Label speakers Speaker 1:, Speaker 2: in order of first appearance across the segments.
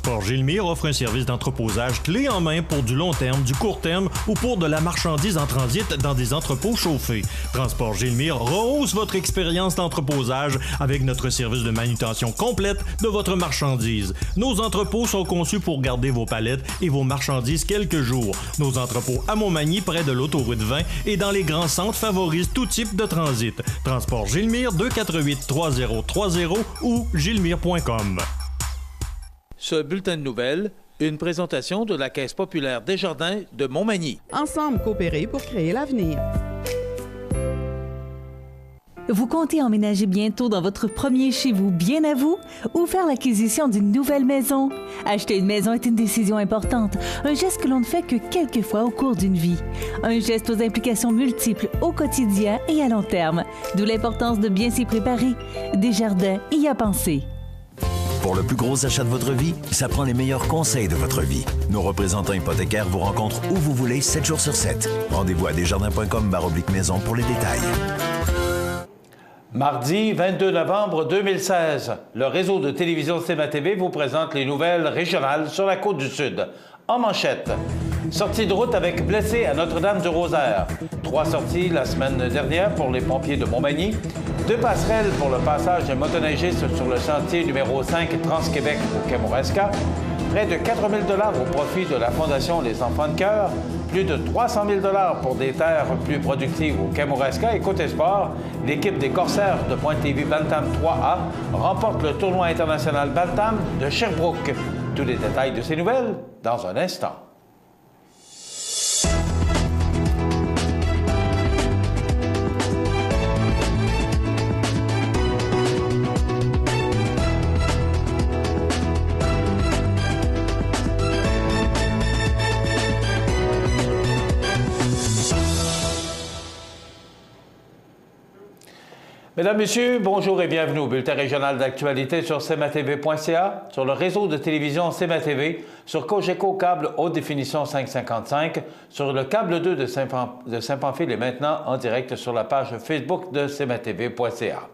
Speaker 1: Transport Gilmire offre un service d'entreposage clé en main pour du long terme, du court terme ou pour de la marchandise en transit dans des entrepôts chauffés. Transport Gilmire rehausse votre expérience d'entreposage avec notre service de manutention complète de votre marchandise. Nos entrepôts sont conçus pour garder vos palettes et vos marchandises quelques jours. Nos entrepôts à Montmagny, près de l'autoroute 20 et dans les grands centres favorisent tout type de transit. Transport Gilmire 248-3030 ou gilmire.com.
Speaker 2: Ce bulletin de nouvelles, une présentation de la Caisse populaire Desjardins de Montmagny.
Speaker 3: Ensemble, coopérer pour créer l'avenir.
Speaker 4: Vous comptez emménager bientôt dans votre premier chez vous bien à vous ou faire l'acquisition d'une nouvelle maison? Acheter une maison est une décision importante, un geste que l'on ne fait que quelques fois au cours d'une vie. Un geste aux implications multiples au quotidien et à long terme, d'où l'importance de bien s'y préparer. Desjardins y a pensé.
Speaker 5: Pour le plus gros achat de votre vie, ça prend les meilleurs conseils de votre vie. Nos représentants hypothécaires vous rencontrent où vous voulez, 7 jours sur 7. Rendez-vous à desjardins.com/maison pour les détails.
Speaker 2: Mardi 22 novembre 2016, le réseau de télévision CMA-TV vous présente les nouvelles régionales sur la Côte-du-Sud. En manchette, sortie de route avec blessés à Notre-Dame-du-Rosaire. 3 sorties la semaine dernière pour les pompiers de Montmagny. 2 passerelles pour le passage des motoneigistes sur le sentier numéro 5 Trans-Québec au Kamouraska. Près de 4 000 $ au profit de la Fondation Les Enfants de Cœur. Plus de 300 000 $ pour des terres plus productives au Kamouraska. Et côté sport, l'équipe des Corsaires de Pointe-Lévis Bantam 3A remporte le tournoi international Bantam de Sherbrooke. Tous les détails de ces nouvelles dans un instant. Mesdames, Messieurs, bonjour et bienvenue au bulletin régional d'actualité sur cmatv.ca, sur le réseau de télévision CMA-TV, sur Cogeco Câble Haute Définition 555, sur le câble 2 de Saint-Pamphile et maintenant en direct sur la page Facebook de cmatv.ca.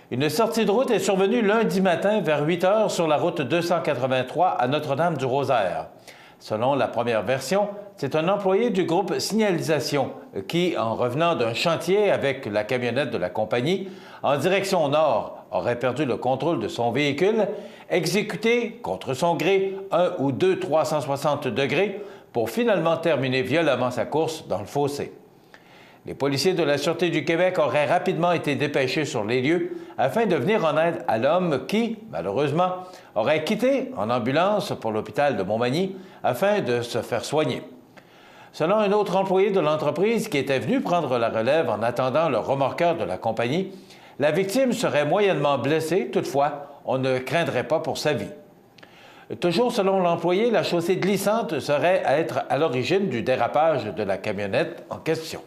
Speaker 2: Une sortie de route est survenue lundi matin vers 8 h sur la route 283 à Notre-Dame-du-Rosaire. Selon la première version, c'est un employé du groupe Signalisation qui, en revenant d'un chantier avec la camionnette de la compagnie, en direction nord, aurait perdu le contrôle de son véhicule, exécuté, contre son gré, 1 ou 2 360 degrés, pour finalement terminer violemment sa course dans le fossé. Les policiers de la Sûreté du Québec auraient rapidement été dépêchés sur les lieux afin de venir en aide à l'homme qui, malheureusement, aurait quitté en ambulance pour l'hôpital de Montmagny afin de se faire soigner. Selon un autre employé de l'entreprise qui était venu prendre la relève en attendant le remorqueur de la compagnie, la victime serait moyennement blessée, toutefois, on ne craindrait pas pour sa vie. Toujours selon l'employé, la chaussée glissante serait à être à l'origine du dérapage de la camionnette en question.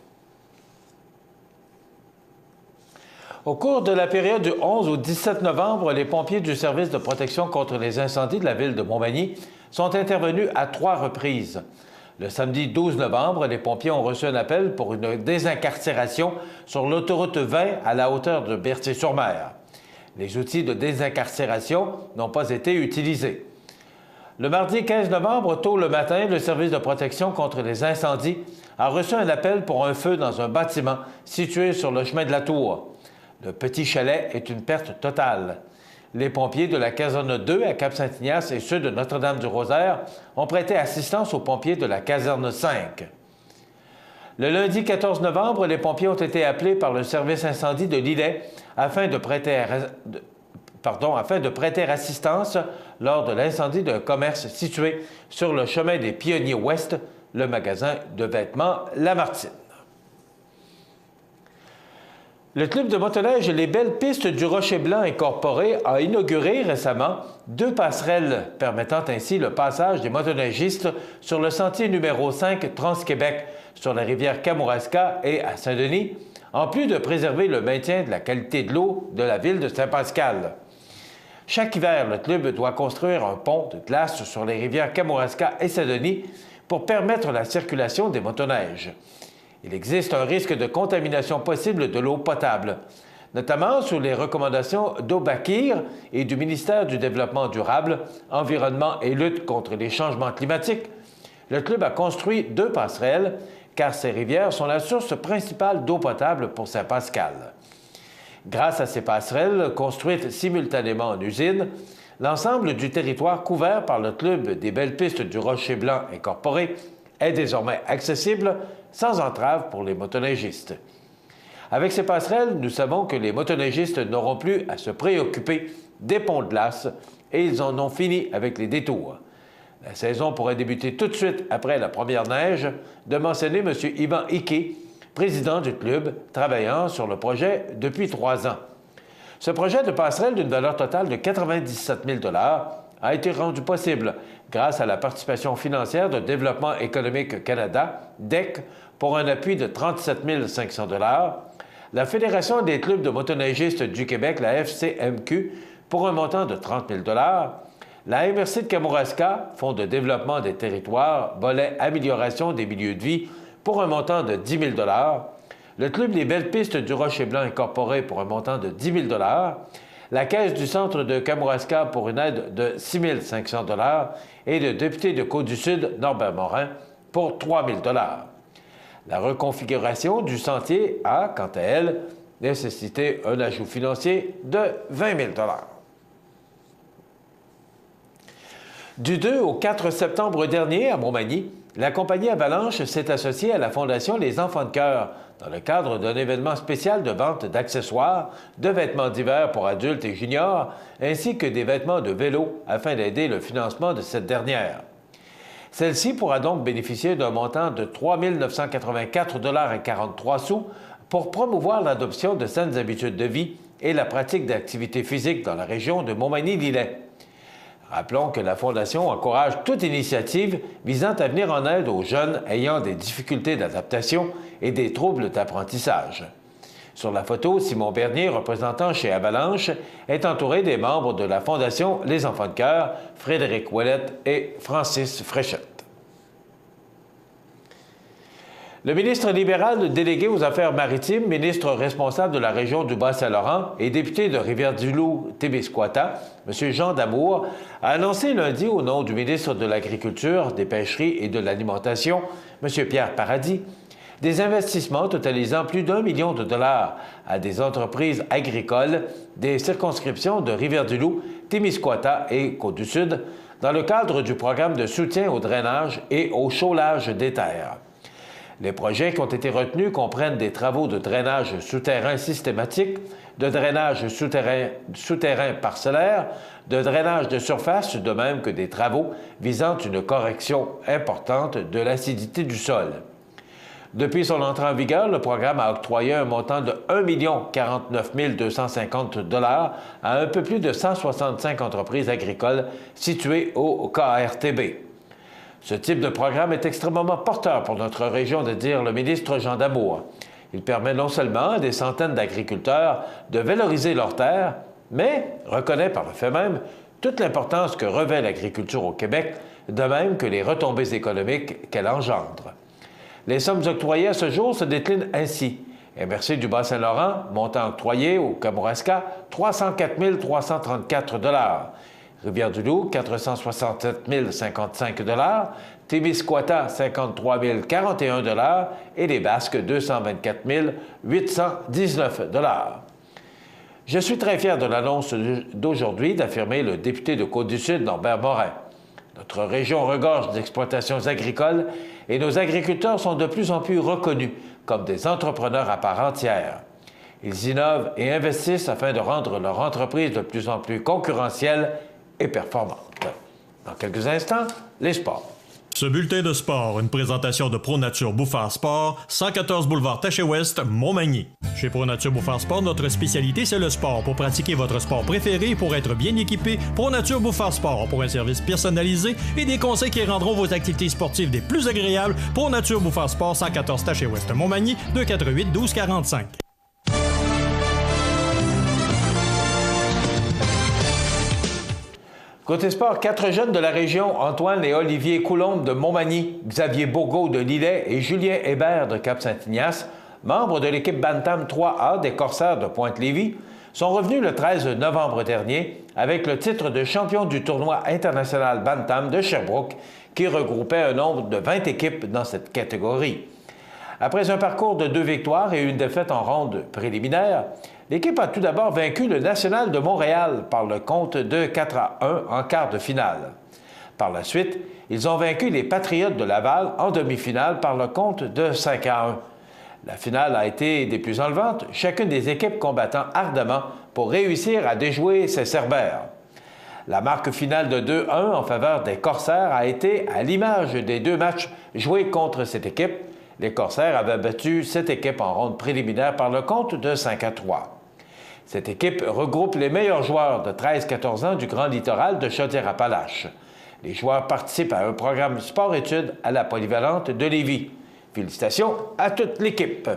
Speaker 2: Au cours de la période du 11 au 17 novembre, les pompiers du Service de protection contre les incendies de la ville de Montmagny sont intervenus à 3 reprises. Le samedi 12 novembre, les pompiers ont reçu un appel pour une désincarcération sur l'autoroute 20 à la hauteur de Berthier-sur-Mer. Les outils de désincarcération n'ont pas été utilisés. Le mardi 15 novembre, tôt le matin, le Service de protection contre les incendies a reçu un appel pour un feu dans un bâtiment situé sur le chemin de la Tour. Le petit chalet est une perte totale. Les pompiers de la caserne 2 à Cap-Saint-Ignace et ceux de Notre-Dame-du-Rosaire ont prêté assistance aux pompiers de la caserne 5. Le lundi 14 novembre, les pompiers ont été appelés par le service incendie de Lillet afin de prêter assistance lors de l'incendie d'un commerce situé sur le chemin des Pionniers Ouest, le magasin de vêtements Lamartine. Le club de motoneige Les Belles Pistes du Rocher-Blanc Incorporé a inauguré récemment 2 passerelles permettant ainsi le passage des motoneigistes sur le sentier numéro 5 Trans-Québec sur la rivière Kamouraska et à Saint-Denis, en plus de préserver le maintien de la qualité de l'eau de la ville de Saint-Pascal. Chaque hiver, le club doit construire un pont de glace sur les rivières Kamouraska et Saint-Denis pour permettre la circulation des motoneiges. Il existe un risque de contamination possible de l'eau potable. notamment sous les recommandations d'Obakir et du ministère du Développement durable, Environnement et lutte contre les changements climatiques. Le club a construit 2 passerelles, car ces rivières sont la source principale d'eau potable pour Saint-Pascal. Grâce à ces passerelles, construites simultanément en usine, l'ensemble du territoire couvert par le club des Belles Pistes du Rocher-Blanc incorporé est désormais accessible sans entrave pour les motoneigistes. Avec ces passerelles, nous savons que les motoneigistes n'auront plus à se préoccuper des ponts de glace et ils en ont fini avec les détours. La saison pourrait débuter tout de suite après la première neige, de mentionner M. Yvan Hickey, président du club, travaillant sur le projet depuis 3 ans. Ce projet de passerelle d'une valeur totale de 97 000 $ a été rendu possible grâce à la participation financière de Développement économique Canada, DEC, pour un appui de 37 500 $, la Fédération des clubs de motoneigistes du Québec, la FCMQ, pour un montant de 30 000 $, la MRC de Kamouraska, Fonds de développement des territoires, volet amélioration des milieux de vie, pour un montant de 10 000 $, le Club des Belles Pistes du Rocher-Blanc incorporé pour un montant de 10 000 $, la Caisse du Centre de Kamouraska pour une aide de 6 500 $ et le député de Côte-du-Sud, Norbert Morin, pour 3 000 $. La reconfiguration du sentier a, quant à elle, nécessité un ajout financier de 20 000 $. Du 2 au 4 septembre dernier, à Montmagny, la compagnie Avalanche s'est associée à la Fondation Les Enfants de Cœur dans le cadre d'un événement spécial de vente d'accessoires, de vêtements d'hiver pour adultes et juniors, ainsi que des vêtements de vélo afin d'aider le financement de cette dernière. Celle-ci pourra donc bénéficier d'un montant de 3 984,43 $ pour promouvoir l'adoption de saines habitudes de vie et la pratique d'activités physiques dans la région de Montmagny-Lillet. Rappelons que la Fondation encourage toute initiative visant à venir en aide aux jeunes ayant des difficultés d'adaptation et des troubles d'apprentissage. Sur la photo, Simon Bernier, représentant chez Avalanche, est entouré des membres de la Fondation Les Enfants de Cœur, Frédéric Ouellette et Francis Fréchette. Le ministre libéral délégué aux Affaires maritimes, ministre responsable de la région du Bas-Saint-Laurent et député de Rivière-du-Loup-Témiscouata, M. Jean Damour, a annoncé lundi au nom du ministre de l'Agriculture, des Pêcheries et de l'Alimentation, M. Pierre Paradis, des investissements totalisant plus d'1 million de $ à des entreprises agricoles des circonscriptions de Rivière-du-Loup, Témiscouata et Côte-du-Sud dans le cadre du programme de soutien au drainage et au chaulage des terres. Les projets qui ont été retenus comprennent des travaux de drainage souterrain systématique, de drainage souterrain parcellaire, de drainage de surface, de même que des travaux visant une correction importante de l'acidité du sol. Depuis son entrée en vigueur, le programme a octroyé un montant de 1 049 250 $ à un peu plus de 165 entreprises agricoles situées au KRTB. Ce type de programme est extrêmement porteur pour notre région, de dire le ministre Jean Damour. Il permet non seulement à des centaines d'agriculteurs de valoriser leurs terres, mais reconnaît par le fait même toute l'importance que revêt l'agriculture au Québec, de même que les retombées économiques qu'elle engendre. Les sommes octroyées à ce jour se déclinent ainsi. MRC du Bas-Saint-Laurent, montant octroyé au Kamouraska, 304 334 $. Rivière-du-Loup, 467 055 $, Témiscouata, 53 041 $ et les Basques, 224 819 $. Je suis très fier de l'annonce d'aujourd'hui, d'affirmer le député de Côte-du-Sud, Norbert Morin. Notre région regorge d'exploitations agricoles et nos agriculteurs sont de plus en plus reconnus comme des entrepreneurs à part entière. Ils innovent et investissent afin de rendre leur entreprise de plus en plus concurrentielle et performante. Dans quelques instants, les sports.
Speaker 1: Ce bulletin de sport, une présentation de ProNature Bouffard Sport, 114 boulevard Taché-Ouest, Montmagny. Chez ProNature Bouffard Sport, notre spécialité, c'est le sport. Pour pratiquer votre sport préféré et pour être bien équipé, ProNature Bouffard Sport. Pour un service personnalisé et des conseils qui rendront vos activités sportives des plus agréables, ProNature Bouffard Sport, 114 Taché-Ouest, Montmagny, 248 12 45.
Speaker 2: Côté sport, 4 jeunes de la région, Antoine et Olivier Coulombe de Montmagny, Xavier Bourgault de Lillet et Julien Hébert de Cap-Saint-Ignace, membres de l'équipe Bantam 3A des Corsaires de Pointe-Lévis, sont revenus le 13 novembre dernier avec le titre de champion du tournoi international Bantam de Sherbrooke, qui regroupait un nombre de 20 équipes dans cette catégorie. Après un parcours de 2 victoires et une défaite en ronde préliminaire, l'équipe a tout d'abord vaincu le National de Montréal par le compte de 4-1 en quart de finale. Par la suite, ils ont vaincu les Patriotes de Laval en demi-finale par le compte de 5-1. La finale a été des plus enlevantes, chacune des équipes combattant ardemment pour réussir à déjouer ses Cerbères. La marque finale de 2-1 en faveur des Corsaires a été à l'image des 2 matchs joués contre cette équipe. Les Corsaires avaient battu cette équipe en ronde préliminaire par le compte de 5-3. Cette équipe regroupe les meilleurs joueurs de 13-14 ans du Grand Littoral de Chaudière-Appalaches. Les joueurs participent à un programme sport-études à la polyvalente de Lévis. Félicitations à toute l'équipe.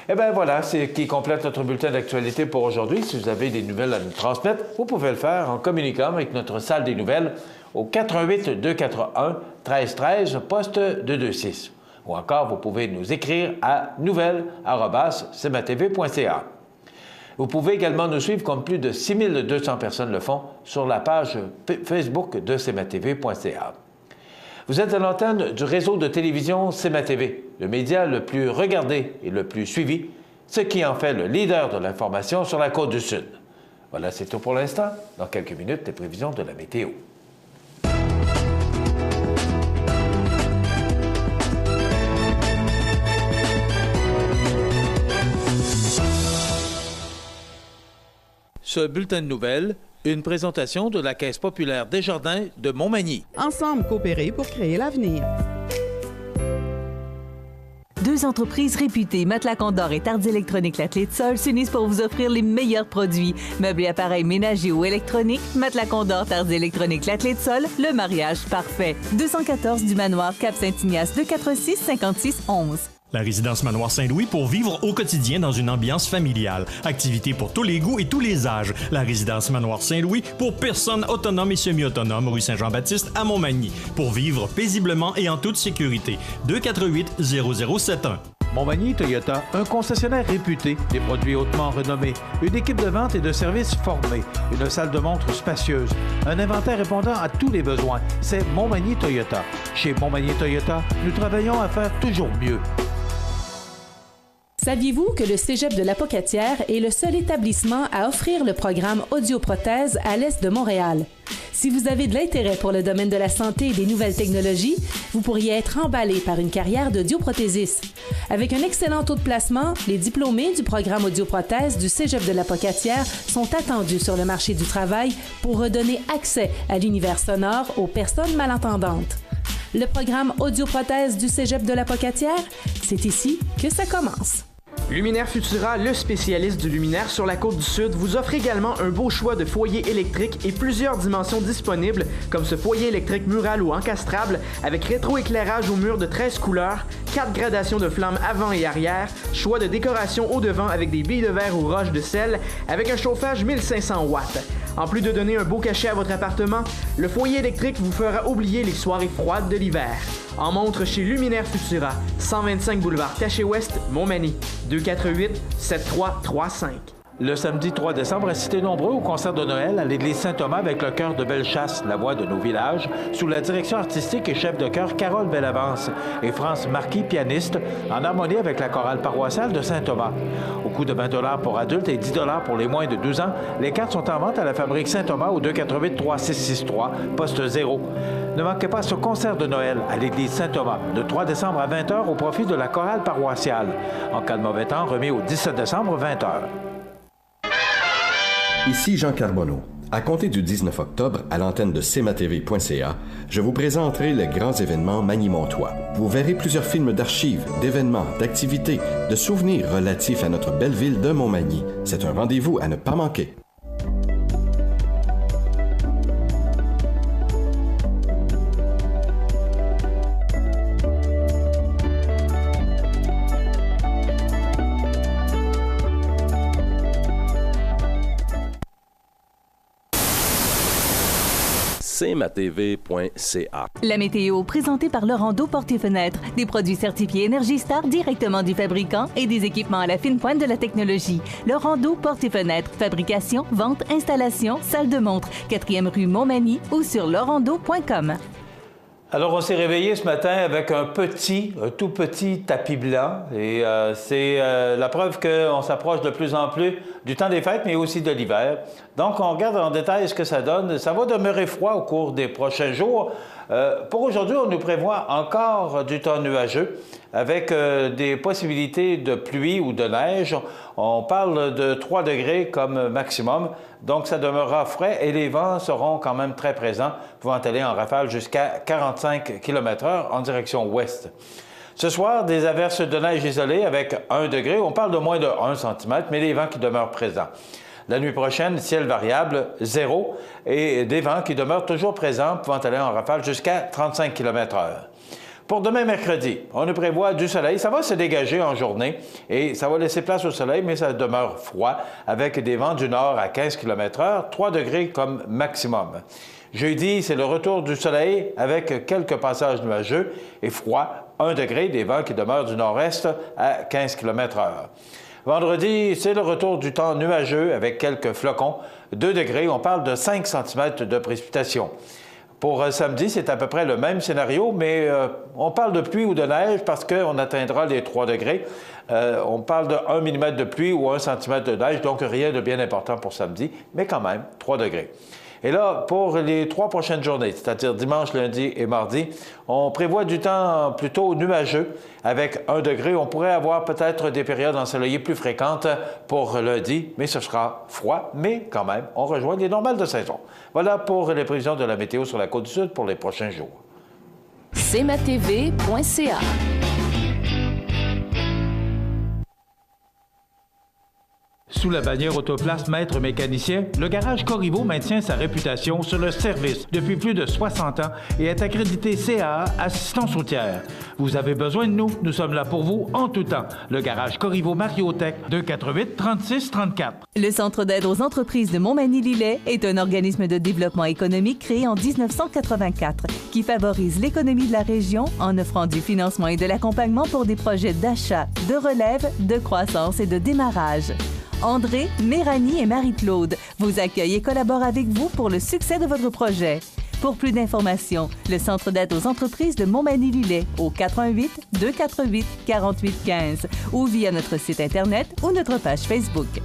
Speaker 2: Eh bien voilà, c'est qui complète notre bulletin d'actualité pour aujourd'hui. Si vous avez des nouvelles à nous transmettre, vous pouvez le faire en communiquant avec notre salle des nouvelles au 418-241-1313, poste 226. Ou encore, vous pouvez nous écrire à nouvelles@cmatv.ca. Vous pouvez également nous suivre, comme plus de 6200 personnes le font, sur la page Facebook de cmatv.ca. Vous êtes à l'antenne du réseau de télévision CMA-TV, le média le plus regardé et le plus suivi, ce qui en fait le leader de l'information sur la Côte-du-Sud. Voilà, c'est tout pour l'instant. Dans quelques minutes, les prévisions de la météo. Ce bulletin de nouvelles, une présentation de la Caisse populaire Desjardins de Montmagny.
Speaker 3: Ensemble coopérer pour créer l'avenir.
Speaker 4: 2 entreprises réputées, Matelas Condor et Tardy Électronique La Clé de Sol, s'unissent pour vous offrir les meilleurs produits. Meubles et appareils ménagers ou électroniques, Matelas Condor, Tardy Électronique La Clé de Sol, le mariage parfait. 214 du Manoir Cap-Saint-Ignace, 246-56-11.
Speaker 1: La résidence Manoir Saint-Louis pour vivre au quotidien dans une ambiance familiale. Activités pour tous les goûts et tous les âges. La résidence Manoir Saint-Louis pour personnes autonomes et semi-autonomes, rue Saint-Jean-Baptiste à Montmagny. Pour vivre paisiblement et en toute sécurité. 248-0071.
Speaker 2: Montmagny Toyota, un concessionnaire réputé, des produits hautement renommés, une équipe de vente et de services formée, une salle de montre spacieuse, un inventaire répondant à tous les besoins. C'est Montmagny Toyota. Chez Montmagny Toyota, nous travaillons à faire toujours mieux.
Speaker 6: Saviez-vous que le Cégep de l'Apocatière est le seul établissement à offrir le programme audioprothèse à l'est de Montréal? Si vous avez de l'intérêt pour le domaine de la santé et des nouvelles technologies, vous pourriez être emballé par une carrière d'audioprothésiste. Avec un excellent taux de placement, les diplômés du programme audioprothèse du Cégep de l'Apocatière sont attendus sur le marché du travail pour redonner accès à l'univers sonore aux personnes malentendantes. Le programme audioprothèse du Cégep de l'Apocatière, c'est ici que ça commence.
Speaker 7: Luminaire Futura, le spécialiste du luminaire sur la Côte-du-Sud, vous offre également un beau choix de foyers électriques et plusieurs dimensions disponibles, comme ce foyer électrique mural ou encastrable, avec rétroéclairage au mur de 13 couleurs, 4 gradations de flammes avant et arrière, choix de décoration au devant avec des billes de verre ou roches de sel, avec un chauffage 1500 watts. En plus de donner un beau cachet à votre appartement, le foyer électrique vous fera oublier les soirées froides de l'hiver. En montre chez Luminaire Futura, 125 boulevard Taché-Ouest, Montmagny, 248-7335.
Speaker 2: Le samedi 3 décembre, assistez nombreux au concert de Noël à l'église Saint-Thomas avec le chœur de Bellechasse, la voix de nos villages, sous la direction artistique et chef de chœur Carole Bellavance et France Marquis, pianiste, en harmonie avec la chorale paroissiale de Saint-Thomas. Au coût de 20 $ pour adultes et 10 $ pour les moins de 12 ans, les cartes sont en vente à la fabrique Saint-Thomas au 248-3663, poste 0. Ne manquez pas ce concert de Noël à l'église Saint-Thomas, le 3 décembre à 20h au profit de la chorale paroissiale. En cas de mauvais temps, remis au 17 décembre, 20h.
Speaker 8: Ici Jean Carbonneau. À compter du 19 octobre, à l'antenne de cmatv.ca, je vous présenterai les grands événements Magny-Montois. Vous verrez plusieurs films d'archives, d'événements, d'activités, de souvenirs relatifs à notre belle ville de Montmagny. C'est un rendez-vous à ne pas manquer.
Speaker 9: cmatv.ca.
Speaker 4: La météo, présentée par Laurando Portes et Fenêtres. Des produits certifiés Énergie Star directement du fabricant et des équipements à la fine pointe de la technologie. Laurando Portes et Fenêtres. Fabrication, vente, installation, salle de montre. 4e rue Montmagny ou sur laurando.com.
Speaker 2: Alors, on s'est réveillé ce matin avec un tout petit tapis blanc. Et c'est la preuve qu'on s'approche de plus en plus du temps des fêtes, mais aussi de l'hiver. Donc, on regarde en détail ce que ça donne. Ça va demeurer froid au cours des prochains jours. Pour aujourd'hui, on nous prévoit encore du temps nuageux avec des possibilités de pluie ou de neige. On parle de 3 degrés comme maximum, donc ça demeurera frais et les vents seront quand même très présents, pouvant aller en rafale jusqu'à 45 km/h en direction ouest. Ce soir, des averses de neige isolées avec 1 degré. On parle de moins de 1 cm, mais les vents qui demeurent présents. La nuit prochaine, ciel variable, 0, et des vents qui demeurent toujours présents, pouvant aller en rafale jusqu'à 35 km/h. Pour demain, mercredi, on nous prévoit du soleil. Ça va se dégager en journée et ça va laisser place au soleil, mais ça demeure froid, avec des vents du nord à 15 km/h, 3 degrés comme maximum. Jeudi, c'est le retour du soleil avec quelques passages nuageux et froid, 1 degré, des vents qui demeurent du nord-est à 15 km/h. Vendredi, c'est le retour du temps nuageux avec quelques flocons. 2 degrés, on parle de 5 cm de précipitations. Pour samedi, c'est à peu près le même scénario, mais on parle de pluie ou de neige parce qu'on atteindra les 3 degrés. On parle de 1 mm de pluie ou 1 cm de neige, donc rien de bien important pour samedi, mais quand même 3 degrés. Et là, pour les 3 prochaines journées, c'est-à-dire dimanche, lundi et mardi, on prévoit du temps plutôt nuageux avec 1 degré. On pourrait avoir peut-être des périodes ensoleillées plus fréquentes pour lundi, mais ce sera froid, mais quand même, on rejoint les normales de saison. Voilà pour les prévisions de la météo sur la Côte-du-Sud pour les prochains jours.
Speaker 10: cmatv.ca.
Speaker 2: Sous la bannière Autoplace Maître Mécanicien, le garage Corriveau maintient sa réputation sur le service depuis plus de 60 ans et est accrédité CAA Assistance routière. Vous avez besoin de nous, nous sommes là pour vous en tout temps. Le garage Corriveau Mariotech, 248 36 34.
Speaker 4: Le Centre d'aide aux entreprises de Montmagny-Lillet est un organisme de développement économique créé en 1984 qui favorise l'économie de la région en offrant du financement et de l'accompagnement pour des projets d'achat, de relève, de croissance et de démarrage. André, Méranie et Marie-Claude vous accueillent et collaborent avec vous pour le succès de votre projet. Pour plus d'informations, le Centre d'aide aux entreprises de Montmagny-Lillet au 88 248 48 15 ou via notre site Internet ou notre page Facebook.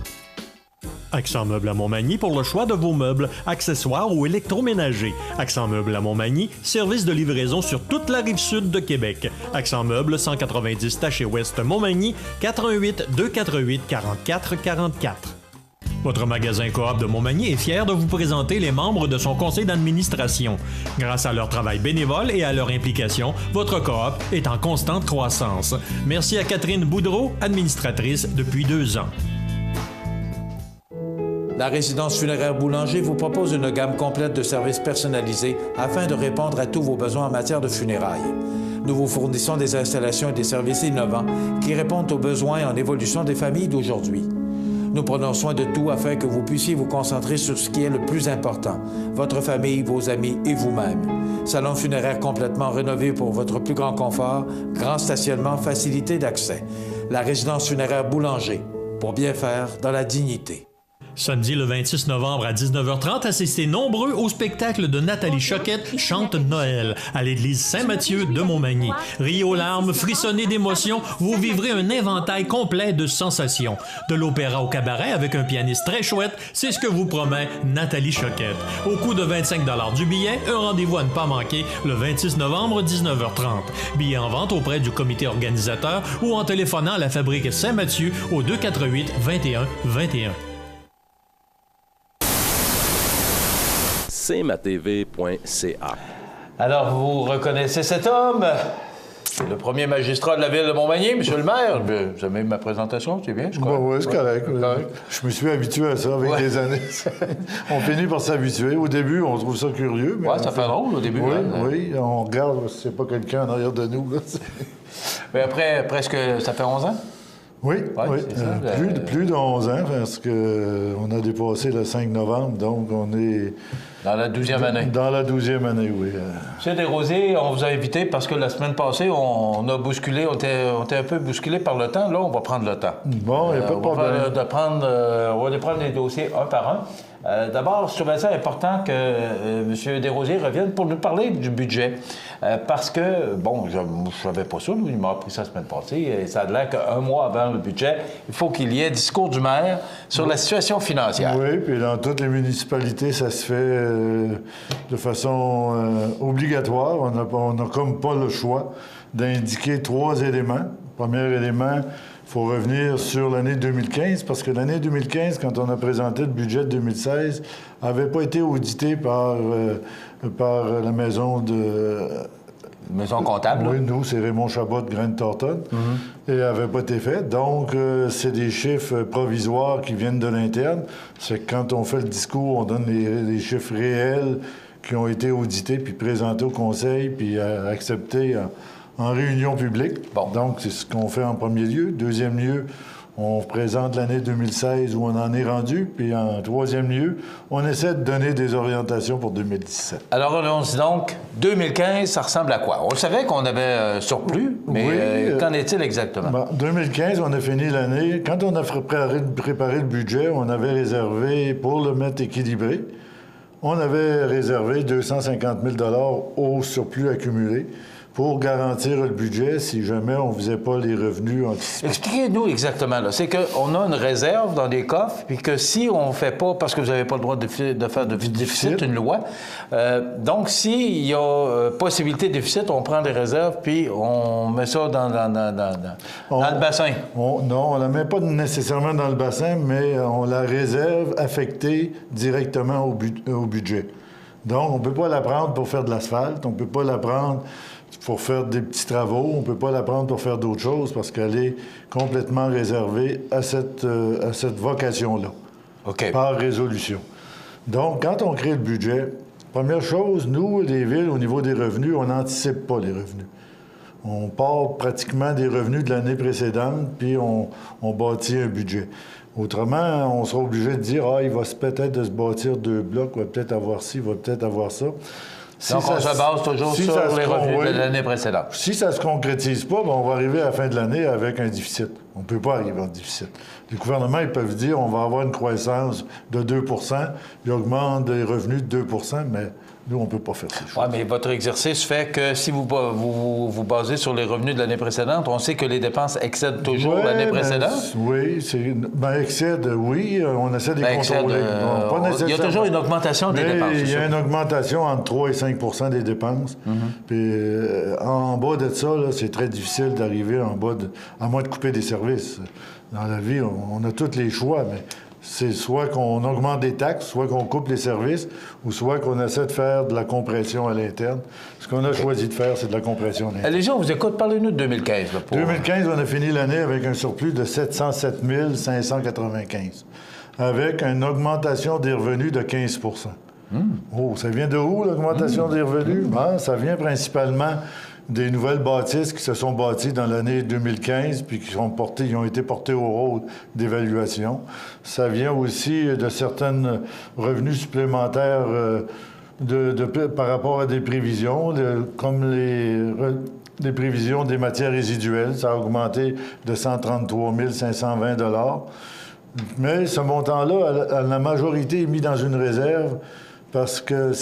Speaker 1: Accent Meubles à Montmagny pour le choix de vos meubles, accessoires ou électroménagers. Accent Meubles à Montmagny, service de livraison sur toute la rive sud de Québec. Accent Meubles, 190 Taché Ouest Montmagny, 88 248 44 44. Votre magasin Coop de Montmagny est fier de vous présenter les membres de son conseil d'administration. Grâce à leur travail bénévole et à leur implication, votre coop est en constante croissance. Merci à Catherine Boudreau, administratrice depuis 2 ans.
Speaker 2: La résidence funéraire Boulanger vous propose une gamme complète de services personnalisés afin de répondre à tous vos besoins en matière de funérailles. Nous vous fournissons des installations et des services innovants qui répondent aux besoins en évolution des familles d'aujourd'hui. Nous prenons soin de tout afin que vous puissiez vous concentrer sur ce qui est le plus important, votre famille, vos amis et vous-même. Salon funéraire complètement rénové pour votre plus grand confort, grand stationnement, facilité d'accès. La résidence funéraire Boulanger, pour bien faire dans la dignité.
Speaker 1: Samedi le 26 novembre à 19h30, assistez nombreux au spectacle de Nathalie Choquette chante Noël à l'église Saint-Mathieu de Montmagny. Riez aux larmes, frissonnez d'émotion, vous vivrez un éventail complet de sensations. De l'opéra au cabaret avec un pianiste très chouette, c'est ce que vous promet Nathalie Choquette. Au coût de 25 $ du billet, un rendez-vous à ne pas manquer le 26 novembre 19h30. Billets en vente auprès du comité organisateur ou en téléphonant à la fabrique Saint-Mathieu au 248 21 21.
Speaker 9: cmatv.ca.
Speaker 2: Alors, vous reconnaissez cet homme? C'est le premier magistrat de la ville de Montmagny, monsieur le maire. Vous avez ma présentation, c'est bien, je crois?
Speaker 11: Oui, c'est correct. Je me suis habitué à ça avec les années. On finit par s'habituer. Au début, on trouve ça curieux.
Speaker 2: Oui, ça fait drôle au début.
Speaker 11: Oui, oui, on regarde si c'est pas quelqu'un en arrière de nous. Là.
Speaker 2: Mais après, presque, ça fait 11 ans?
Speaker 11: Oui,
Speaker 2: Ouais,
Speaker 11: oui.
Speaker 2: c'est ça,
Speaker 11: Plus de 11 ans, parce qu'on a dépassé le 5 novembre, donc on est...
Speaker 2: Dans la 12e année.
Speaker 11: Dans la 12e année, oui.
Speaker 2: M. Desrosiers, on vous a invité parce que la semaine passée, on a bousculé, on était un peu bousculé par le temps. Là, on va prendre le temps.
Speaker 11: Bon, il n'y a pas de problème.
Speaker 2: On va aller prendre les dossiers un par un. D'abord, je trouvais ça important que M. Desrosiers revienne pour nous parler du budget. Parce que, bon, je ne savais pas ça, il m'a appris ça la semaine passée, et ça a l'air qu'un mois avant le budget, il faut qu'il y ait discours du maire sur la situation financière.
Speaker 11: Oui, puis dans toutes les municipalités, ça se fait de façon obligatoire. On n'a comme pas le choix d'indiquer 3 éléments. Premier élément, il faut revenir sur l'année 2015, parce que l'année 2015, quand on a présenté le budget de 2016, n'avait pas été audité par la maison de...
Speaker 2: Maison comptable.
Speaker 11: Oui, nous, c'est Raymond Chabot de Grant Thornton. Et n'avait pas été fait. Donc, c'est des chiffres provisoires qui viennent de l'interne. C'est que quand on fait le discours, on donne les chiffres réels qui ont été audités, puis présentés au conseil, puis acceptés en réunion publique.
Speaker 2: Bon.
Speaker 11: Donc, c'est ce qu'on fait en premier lieu. Deuxième lieu, on présente l'année 2016 où on en est rendu. Puis en troisième lieu, on essaie de donner des orientations pour 2017.
Speaker 2: Alors, allons-y donc. 2015, ça ressemble à quoi? On savait qu'on avait surplus, mais
Speaker 11: Oui,
Speaker 2: qu'en est-il exactement?
Speaker 11: Bon, 2015, on a fini l'année. Quand on a préparé le budget, on avait réservé, pour le mettre équilibré, on avait réservé 250 000 au surplus accumulé pour garantir le budget si jamais on ne faisait pas les revenus anticipés.
Speaker 2: Expliquez-nous exactement. Là. C'est qu'on a une réserve dans des coffres, puis que si on ne fait pas, parce que vous n'avez pas le droit de faire de déficit, une loi, donc s'il y a possibilité de déficit, on prend des réserves, puis on met ça dans le bassin.
Speaker 11: Non, on ne la met pas nécessairement dans le bassin, mais on la réserve affectée directement au budget. Donc, on ne peut pas la prendre pour faire de l'asphalte, on ne peut pas la prendre pour faire des petits travaux, on ne peut pas la prendre pour faire d'autres choses parce qu'elle est complètement réservée à cette vocation-là, par résolution. Donc, quand on crée le budget, première chose, nous, les villes, au niveau des revenus, on n'anticipe pas les revenus. On part pratiquement des revenus de l'année précédente, puis on bâtit un budget. Autrement, on sera obligé de dire « Ah, il va peut-être de se bâtir 2 blocs, il va peut-être avoir ci, il va peut-être avoir ça ».
Speaker 2: Donc, on se base toujours sur les revenus de l'année précédente.
Speaker 11: Si ça ne se concrétise pas, on va arriver à la fin de l'année avec un déficit. On ne peut pas arriver en déficit. Les gouvernements, ils peuvent dire on va avoir une croissance de 2 ils augmentent les revenus de 2 mais nous, on ne peut pas faire ces choses.
Speaker 2: Oui, mais votre exercice fait que si vous basez sur les revenus de l'année précédente, on sait que les dépenses excèdent toujours l'année précédente?
Speaker 11: Oui, excèdent, oui. On essaie de les contrôler.
Speaker 2: Il y a toujours une augmentation des dépenses.
Speaker 11: Il y a une augmentation entre 3 et 5 des dépenses. Puis en bas de ça, c'est très difficile d'arriver en bas, à moins de couper des services. Dans la vie, on a tous les choix, mais c'est soit qu'on augmente des taxes, soit qu'on coupe les services, ou soit qu'on essaie de faire de la compression à l'interne. Ce qu'on a choisi de faire, c'est de la compression à l'interne.
Speaker 2: Les gens, on vous écoute. Parlez-nous de 2015.
Speaker 11: 2015, on a fini l'année avec un surplus de 707 595, avec une augmentation des revenus de 15 Oh, ça vient de où, l'augmentation des revenus? Ben, ça vient principalement des nouvelles bâtisses qui se sont bâties dans l'année 2015 puis qui ont été portées au rôle d'évaluation. Ça vient aussi de certains revenus supplémentaires par rapport à des prévisions, comme les prévisions des matières résiduelles. Ça a augmenté de 133 520 $. Mais ce montant-là, la majorité est mis dans une réserve parce que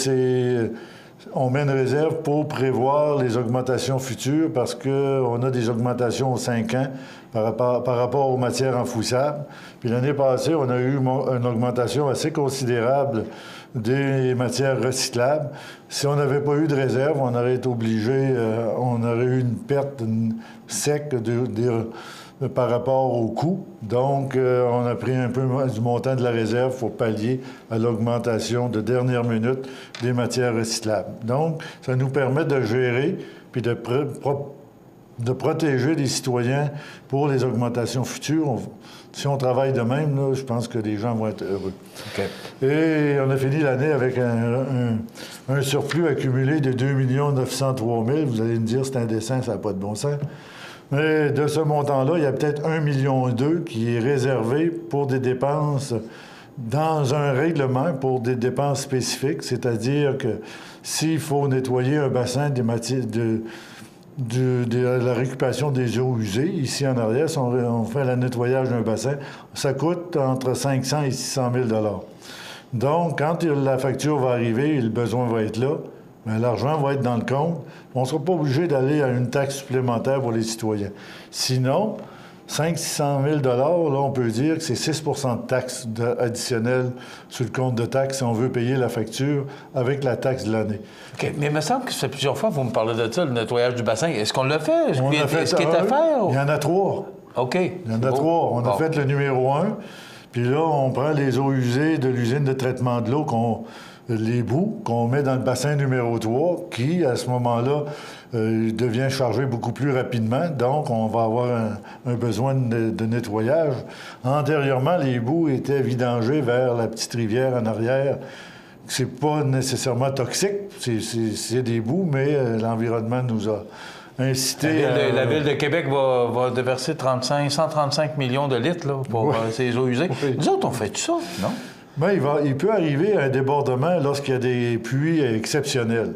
Speaker 11: on met une réserve pour prévoir les augmentations futures parce qu'on a des augmentations aux 5 ans par rapport aux matières enfoussables. Puis l'année passée, on a eu une augmentation assez considérable des matières recyclables. Si on n'avait pas eu de réserve, on aurait été obligé, on aurait eu une perte sec par rapport au coût. Donc, on a pris un peu du montant de la réserve pour pallier à l'augmentation de dernière minute des matières recyclables. Donc, ça nous permet de gérer puis de protéger les citoyens pour les augmentations futures. Si on travaille de même, là, je pense que les gens vont être heureux.
Speaker 2: Okay.
Speaker 11: Et on a fini l'année avec un surplus accumulé de 2 903 000. Vous allez me dire, c'est indécent, ça n'a pas de bon sens. Mais de ce montant-là, il y a peut-être 1,2 million qui est réservé pour des dépenses dans un règlement pour des dépenses spécifiques, c'est-à-dire que s'il faut nettoyer un bassin de la récupération des eaux usées, ici en arrière, si on fait le nettoyage d'un bassin, ça coûte entre 500 et 600 000 $. Donc, quand la facture va arriver et le besoin va être là, bien, l'argent va être dans le compte. On ne sera pas obligé d'aller à une taxe supplémentaire pour les citoyens. Sinon, 500 000 $, là, on peut dire que c'est 6 de taxes additionnelles sur le compte de taxes si on veut payer la facture avec la taxe de l'année.
Speaker 2: OK. Mais il me semble que ça fait plusieurs fois, vous me parlez de ça, le nettoyage du bassin. Est-ce qu'on l'a fait? Est-ce qu'il est à faire?
Speaker 11: Il y en a 3.
Speaker 2: OK.
Speaker 11: Il y en a 3. On a fait le numéro 1. Puis là, on prend les eaux usées de l'usine de traitement de l'eau, les bouts qu'on met dans le bassin numéro 3, qui, à ce moment-là, devient chargé beaucoup plus rapidement. Donc, on va avoir un besoin de nettoyage. Antérieurement, les bouts étaient vidangés vers la petite rivière en arrière. C'est pas nécessairement toxique, c'est des bouts, mais l'environnement nous a incité
Speaker 2: la Ville de Québec va déverser 135 millions de litres là, pour ces eaux usées. Oui. Nous autres, on fait tout ça, non?
Speaker 11: Bien, il peut arriver un débordement lorsqu'il y a des pluies exceptionnelles.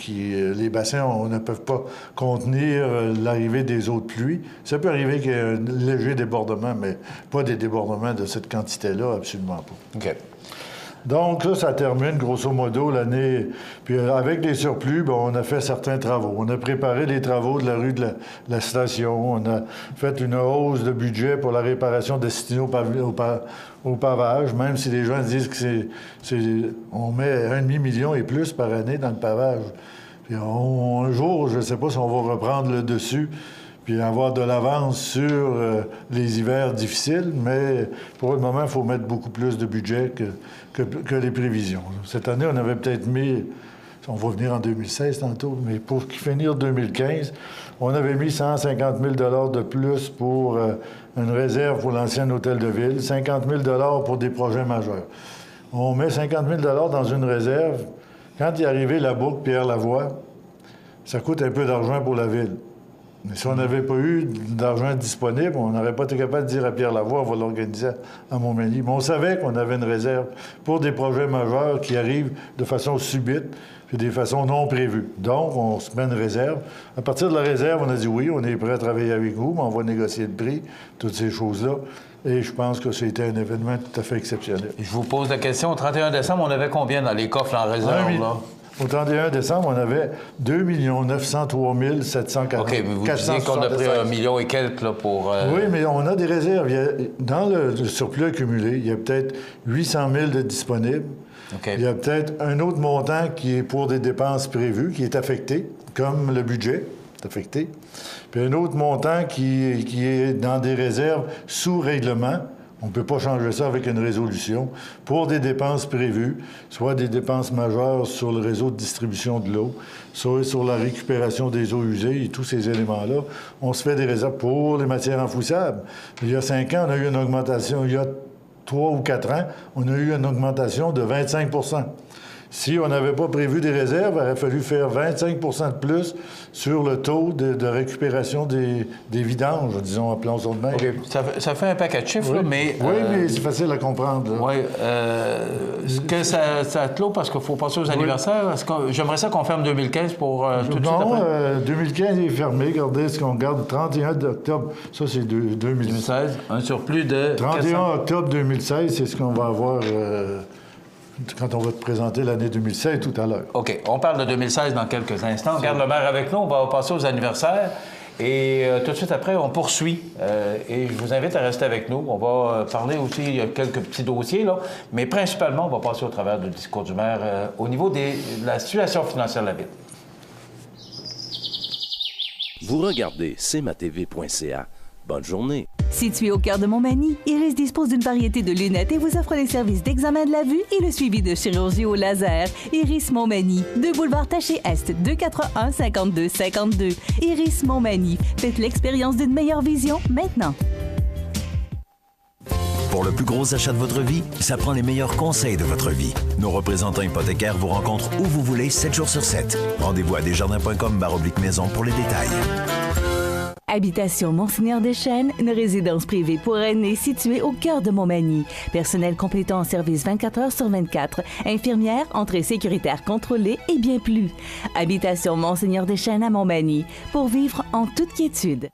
Speaker 11: Les bassins ne peuvent pas contenir l'arrivée des eaux de pluie. Ça peut arriver qu'il y ait un léger débordement, mais pas des débordements de cette quantité-là, absolument pas.
Speaker 2: OK.
Speaker 11: Donc là, ça termine, grosso modo, l'année. Puis avec les surplus, bien, on a fait certains travaux. On a préparé les travaux de la rue de la station. On a fait une hausse de budget pour la réparation destinée au pavage, même si les gens disent que on met 1,5 million et plus par année dans le pavage. Puis un jour, je ne sais pas si on va reprendre le dessus puis avoir de l'avance sur les hivers difficiles, mais pour le moment, il faut mettre beaucoup plus de budget que les prévisions. Cette année, on avait peut-être mis, on va venir en 2016 tantôt, mais pour finir 2015, on avait mis 150 000 $ de plus pour une réserve pour l'ancien hôtel de ville, 50 000 $ pour des projets majeurs. On met 50 000 $ dans une réserve. Quand il est arrivé la boucle Pierre-Lavoie, ça coûte un peu d'argent pour la ville. Mais si on n'avait pas eu d'argent disponible, on n'aurait pas été capable de dire à Pierre-Lavoie, on va l'organiser à Montmagny. Mais on savait qu'on avait une réserve pour des projets majeurs qui arrivent de façon subite puis de façon non prévue. Donc, on se met une réserve. À partir de la réserve, on a dit oui, on est prêt à travailler avec vous, mais on va négocier le prix, toutes ces choses-là. Et je pense que c'était un événement tout à fait exceptionnel.
Speaker 2: Je vous pose la question, au 31 décembre, on avait combien dans les coffres en réserve, là?
Speaker 11: Au 31 décembre, on avait 2 903 740.
Speaker 2: OK, mais vous disiez qu'on a pris 1 million et quelques là, pour...
Speaker 11: Oui, mais on a des réserves. Dans le surplus accumulé, il y a peut-être 800 000 de disponibles. Okay. Il y a peut-être un autre montant qui est pour des dépenses prévues, qui est affecté, comme le budget est affecté. Puis un autre montant qui est dans des réserves sous règlement. On ne peut pas changer ça avec une résolution. Pour des dépenses prévues, soit des dépenses majeures sur le réseau de distribution de l'eau, soit sur la récupération des eaux usées et tous ces éléments-là, on se fait des réserves pour les matières enfouissables. Il y a 5 ans, on a eu une augmentation. Il y a 3 ou 4 ans, on a eu une augmentation de 25 %. Si on n'avait pas prévu des réserves, il aurait fallu faire 25 % de plus sur le taux de récupération des vidanges, disons, appelons ça de même.
Speaker 2: OK. Ça fait un paquet de chiffres,
Speaker 11: oui.
Speaker 2: Là, mais...
Speaker 11: Oui, mais c'est facile à comprendre.
Speaker 2: Oui. Est-ce que ça clôt parce qu'il faut passer aux anniversaires? J'aimerais ça qu'on ferme 2015 pour tout de suite après?
Speaker 11: Non, 2015 est fermé. Regardez ce qu'on garde. 31 octobre, ça c'est 2016.
Speaker 2: Un surplus de...
Speaker 11: 31 octobre 2016, c'est ce qu'on va avoir... quand on va te présenter l'année 2016 tout à l'heure.
Speaker 2: OK. On parle de 2016 dans quelques instants. Garde le maire avec nous. On va passer aux anniversaires. Et tout de suite après, on poursuit. Et je vous invite à rester avec nous. On va parler aussi, il y a quelques petits dossiers, là. Mais principalement, on va passer au travers du discours du maire au niveau de la situation financière de la ville.
Speaker 9: Vous regardez cmatv.ca. Bonne journée.
Speaker 4: Situé au cœur de Montmagny, Iris dispose d'une variété de lunettes et vous offre les services d'examen de la vue et le suivi de chirurgie au laser. Iris Montmagny, 2 boulevard Taché-Est, 241-5252. Iris Montmagny, faites l'expérience d'une meilleure vision maintenant.
Speaker 5: Pour le plus gros achat de votre vie, ça prend les meilleurs conseils de votre vie. Nos représentants hypothécaires vous rencontrent où vous voulez, 7 jours sur 7. Rendez-vous à desjardins.com/maison pour les détails.
Speaker 4: Habitation Monseigneur Deschênes, une résidence privée pour aînés située au cœur de Montmagny. Personnel complétant en service 24 heures sur 24. Infirmière, entrée sécuritaire contrôlée et bien plus. Habitation Monseigneur Deschênes à Montmagny, pour vivre en toute quiétude.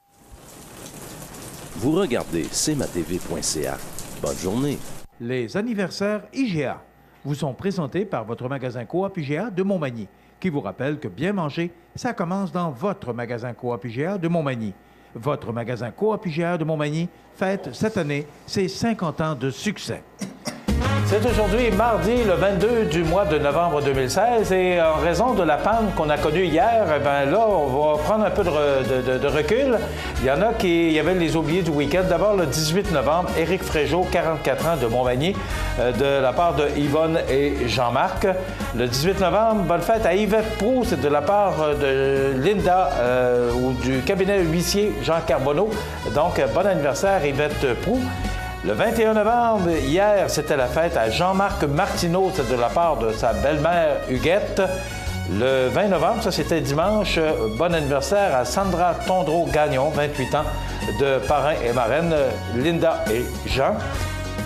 Speaker 9: Vous regardez cmatv.ca. Bonne journée.
Speaker 10: Les anniversaires IGA vous sont présentés par votre magasin Coop IGA de Montmagny, qui vous rappelle que bien manger, ça commence dans votre magasin Coop IGA de Montmagny. Votre magasin Coop IGA de Montmagny fête cette année ses 50 ans de succès.
Speaker 2: C'est aujourd'hui mardi, le 22 du mois de novembre 2016, et en raison de la panne qu'on a connue hier, eh bien là, on va prendre un peu de recul. Il y en a qui avaient les oubliés du week-end. D'abord, le 18 novembre, Éric Fréjot, 44 ans, de Montmagny, de la part de Yvonne et Jean-Marc. Le 18 novembre, bonne fête à Yvette Proulx, c'est de la part de Linda ou du cabinet huissier Jean Carbonneau. Donc, bon anniversaire, Yvette Proulx. Le 21 novembre, hier, c'était la fête à Jean-Marc Martineau, c'est de la part de sa belle-mère Huguette. Le 20 novembre, ça c'était dimanche, bon anniversaire à Sandra Tondreau-Gagnon, 28 ans, de parrain et marraine, Linda et Jean.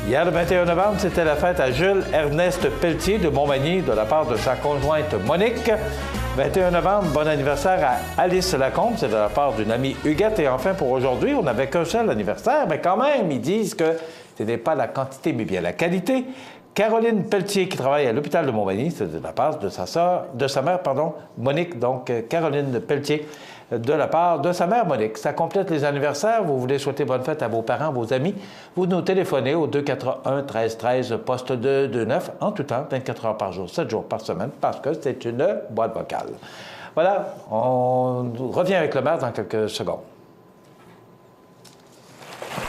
Speaker 2: Hier, le 21 novembre, c'était la fête à Jules Ernest Pelletier de Montmagny, de la part de sa conjointe Monique. 21 novembre, bon anniversaire à Alice Lacombe, c'est de la part d'une amie Huguette. Et enfin, pour aujourd'hui, on n'avait qu'un seul anniversaire, mais quand même, ils disent que ce n'est pas la quantité, mais bien la qualité. Caroline Pelletier, qui travaille à l'hôpital de Montmagny, c'est de la part de sa mère, Monique, donc Caroline Pelletier, de la part de sa mère Monique. Ça complète les anniversaires. Vous voulez souhaiter bonne fête à vos parents, vos amis, vous nous téléphonez au 281-1313, poste 229, en tout temps, 24 heures par jour, 7 jours par semaine, parce que c'est une boîte vocale. Voilà, on revient avec le maire dans quelques secondes.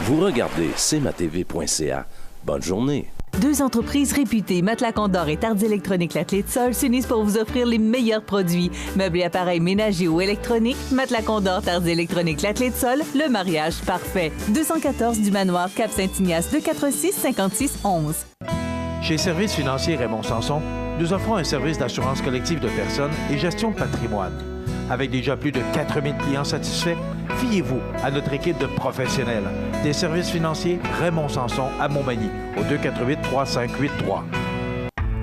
Speaker 9: Vous regardez cmatv.ca. Bonne journée.
Speaker 4: Deux entreprises réputées, Matelas Condor et Tardy Électronique La Clé de Sol, s'unissent pour vous offrir les meilleurs produits. Meubles et appareils ménagers ou électroniques, Matelas Condor, Tardy Électronique La Clé de Sol, le mariage parfait. 214 du Manoir, Cap Saint-Ignace, 246-5611.
Speaker 10: Chez Services financiers Raymond Sanson, nous offrons un service d'assurance collective de personnes et gestion de patrimoine. Avec déjà plus de 4000 clients satisfaits, fiez-vous à notre équipe de professionnels. Des services financiers Raymond Sanson à Montmagny, au 248-3583.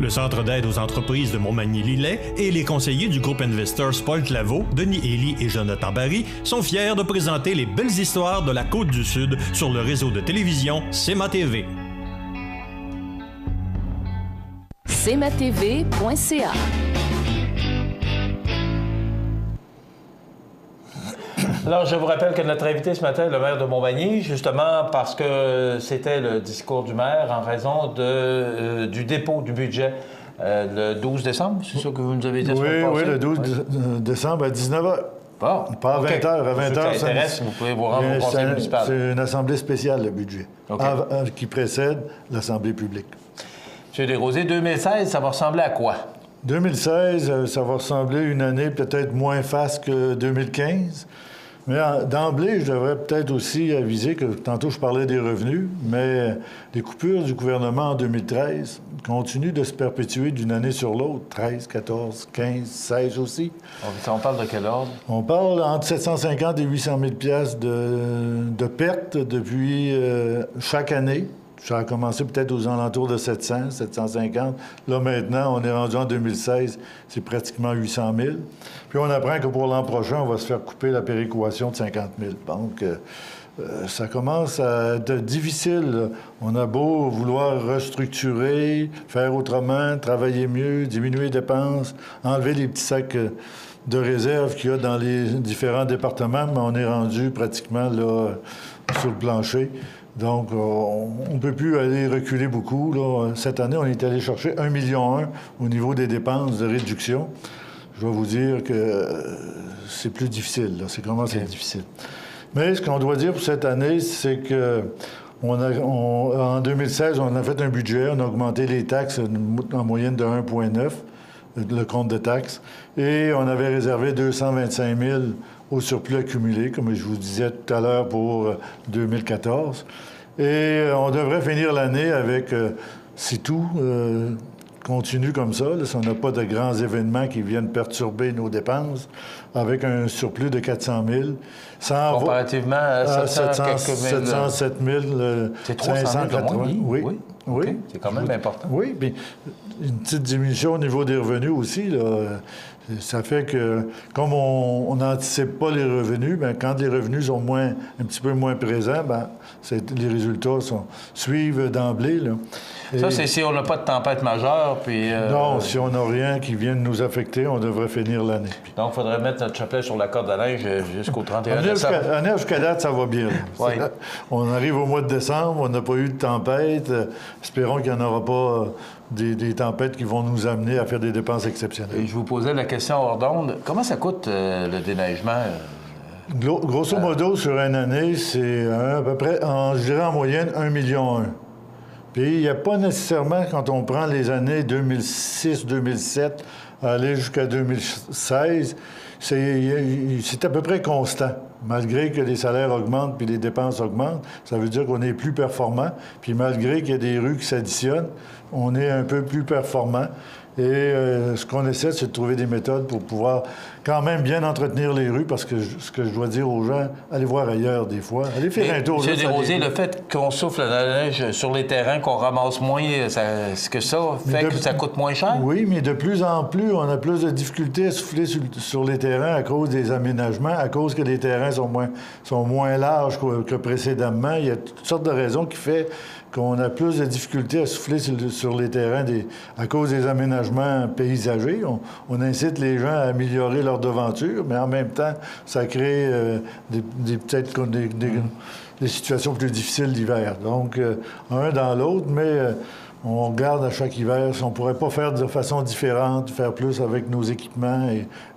Speaker 1: Le Centre d'aide aux entreprises de Montmagny-Lillet et les conseillers du groupe Investors Paul Claveau, Denis Élie et Jonathan Barry sont fiers de présenter les belles histoires de la Côte-du-Sud sur le réseau de télévision CMA-TV.
Speaker 12: cmatv.ca.
Speaker 2: Alors, je vous rappelle que notre invité ce matin est le maire de Montmagny, justement parce que c'était le discours du maire en raison du dépôt du budget le 12 décembre, c'est ça que vous nous avez dit?
Speaker 11: Oui, le 12 décembre à 19h.
Speaker 2: Bon,
Speaker 11: pas à 20h. À 20h,
Speaker 2: ça intéresse, vous pouvez vous rendre au conseil municipal.
Speaker 11: C'est une assemblée spéciale, le budget, qui précède l'assemblée publique.
Speaker 2: M. Desrosiers, 2016, ça va ressembler à quoi?
Speaker 11: 2016, ça va ressembler à une année peut-être moins faste que 2015. Mais d'emblée, je devrais peut-être aussi aviser que tantôt je parlais des revenus, mais les coupures du gouvernement en 2013 continuent de se perpétuer d'une année sur l'autre, 13, 14, 15, 16 aussi.
Speaker 2: On parle de quel ordre? On
Speaker 11: parle entre 750 et 800 000 piastres de pertes depuis chaque année. Ça a commencé peut-être aux alentours de 700, 750. Là, maintenant, on est rendu en 2016, c'est pratiquement 800 000. Puis on apprend que pour l'an prochain, on va se faire couper la péréquation de 50 000. Donc, ça commence à être difficile. Là. On a beau vouloir restructurer, faire autrement, travailler mieux, diminuer les dépenses, enlever les petits sacs de réserve qu'il y a dans les différents départements, mais on est rendu pratiquement là, sur le plancher. Donc, on ne peut plus aller reculer beaucoup. Là. Cette année, on est allé chercher 1,1 million au niveau des dépenses de réduction. Je vais vous dire que c'est plus difficile. Là. C'est comment c'est difficile. Mais ce qu'on doit dire pour cette année, c'est que en 2016, on a fait un budget, on a augmenté les taxes en moyenne de 1,9, le compte de taxes, et on avait réservé 225 000 au surplus accumulé, comme je vous disais tout à l'heure, pour 2014. Et on devrait finir l'année avec, c'est tout, continue comme ça, là, si on n'a pas de grands événements qui viennent perturber nos dépenses, avec un surplus de 400 000,
Speaker 2: comparativement à
Speaker 11: 707 580. Oui.
Speaker 2: Okay. C'est quand même important.
Speaker 11: Oui, puis une petite diminution au niveau des revenus aussi, là. Ça fait que, comme on n'anticipe pas les revenus, bien, quand les revenus sont un petit peu moins présents, bien, les résultats suivent d'emblée, là.
Speaker 2: Ça, c'est si on n'a pas de tempête majeure, puis...
Speaker 11: Non, si on n'a rien qui vienne nous affecter, on devrait finir l'année.
Speaker 2: Donc, il faudrait mettre notre chapelet sur la corde à neige jusqu'au 31 décembre.
Speaker 11: Jusqu'à date, ça va bien.
Speaker 2: Oui.
Speaker 11: On arrive au mois de décembre, on n'a pas eu de tempête. Espérons qu'il n'y en aura pas des tempêtes qui vont nous amener à faire des dépenses exceptionnelles.
Speaker 2: Et je vous posais la question hors d'onde. Comment ça coûte le déneigement?
Speaker 11: Grosso modo, sur une année, c'est à peu près, je dirais en moyenne, 1,1 million. Puis il n'y a pas nécessairement, quand on prend les années 2006-2007, aller jusqu'à 2016, c'est à peu près constant. Malgré que les salaires augmentent puis les dépenses augmentent, ça veut dire qu'on est plus performant. Puis malgré qu'il y a des rues qui s'additionnent, on est un peu plus performant. Et ce qu'on essaie, c'est de trouver des méthodes pour pouvoir quand même bien entretenir les rues, parce que ce que je dois dire aux gens, allez voir ailleurs des fois. Allez faire un tour.
Speaker 2: M. Desrosiers, le fait qu'on souffle la neige sur les terrains, qu'on ramasse moins, est-ce que ça fait que ça coûte moins cher?
Speaker 11: Oui, mais de plus en plus, on a plus de difficultés à souffler sur les terrains à cause des aménagements, à cause que les terrains sont moins larges que précédemment. Il y a toutes sortes de raisons qui font qu'on a plus de difficultés à souffler sur les terrains à cause des aménagements paysagers. On incite les gens à améliorer leur devanture, mais en même temps, ça crée peut-être des situations plus difficiles l'hiver. Donc, un dans l'autre, mais on regarde à chaque hiver si on ne pourrait pas faire de façon différente, faire plus avec nos équipements,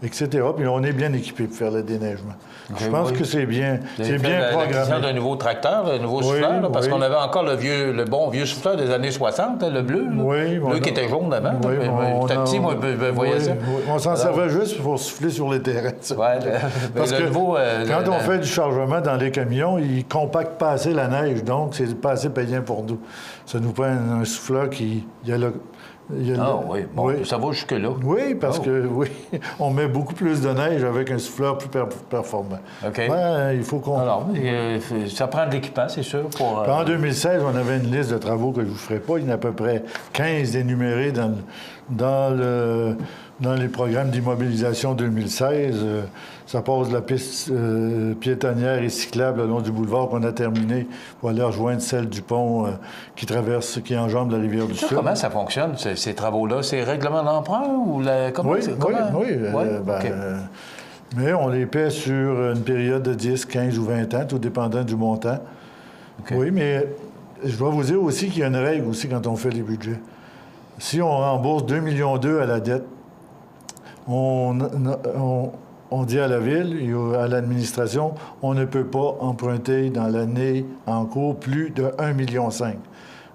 Speaker 11: etc. Puis on est bien équipé pour faire le déneigement. Je pense que c'est bien programmé.
Speaker 2: D'un nouveau tracteur, un nouveau souffleur, parce qu'on avait encore le bon vieux souffleur des années 60, le bleu.
Speaker 11: Oui,
Speaker 2: le bleu qui était jaune avant. J'étais petit, moi, je voyais ça.
Speaker 11: On s'en servait juste pour souffler sur les terrains. Parce que quand on fait du chargement dans les camions, ils ne compactent pas assez la neige, donc c'est pas assez payant pour nous. Ça nous prend un souffleur qui...
Speaker 2: oui, bon, oui. Ça va jusque-là.
Speaker 11: Oui, parce que, on met beaucoup plus de neige avec un souffleur plus performant.
Speaker 2: OK.
Speaker 11: Il faut qu'on...
Speaker 2: Alors, ça prend de l'équipement, c'est sûr, pour...
Speaker 11: En 2016, on avait une liste de travaux que je ne vous ferai pas. Il y en a à peu près 15 énumérés dans les programmes d'immobilisation 2016. Ça passe de la piste piétonnière et cyclable le long du boulevard qu'on a terminé pour aller rejoindre celle du pont qui enjambe la rivière du Sud.
Speaker 2: Comment ça fonctionne, ces travaux-là? C'est règlement d'emprunt ou
Speaker 11: Oui. Mais on les paie sur une période de 10, 15 ou 20 ans, tout dépendant du montant. Okay. Oui, mais je dois vous dire aussi qu'il y a une règle aussi quand on fait les budgets. Si on rembourse 2,2 millions à la dette, on dit à la Ville et à l'administration, on ne peut pas emprunter dans l'année en cours plus de 1,5 million.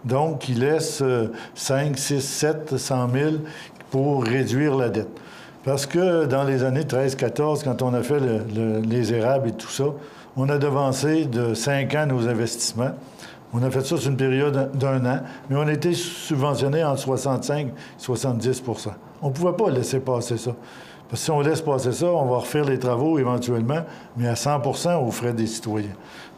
Speaker 11: Donc, il laisse 5, 6, 7, 100 000 pour réduire la dette. Parce que dans les années 13-14, quand on a fait les érables et tout ça, on a devancé de 5 ans nos investissements. On a fait ça sur une période d'1 an, mais on était subventionné entre 65 et 70 %. On ne pouvait pas laisser passer ça. Parce que si on laisse passer ça, on va refaire les travaux éventuellement, mais à 100 % aux frais des citoyens.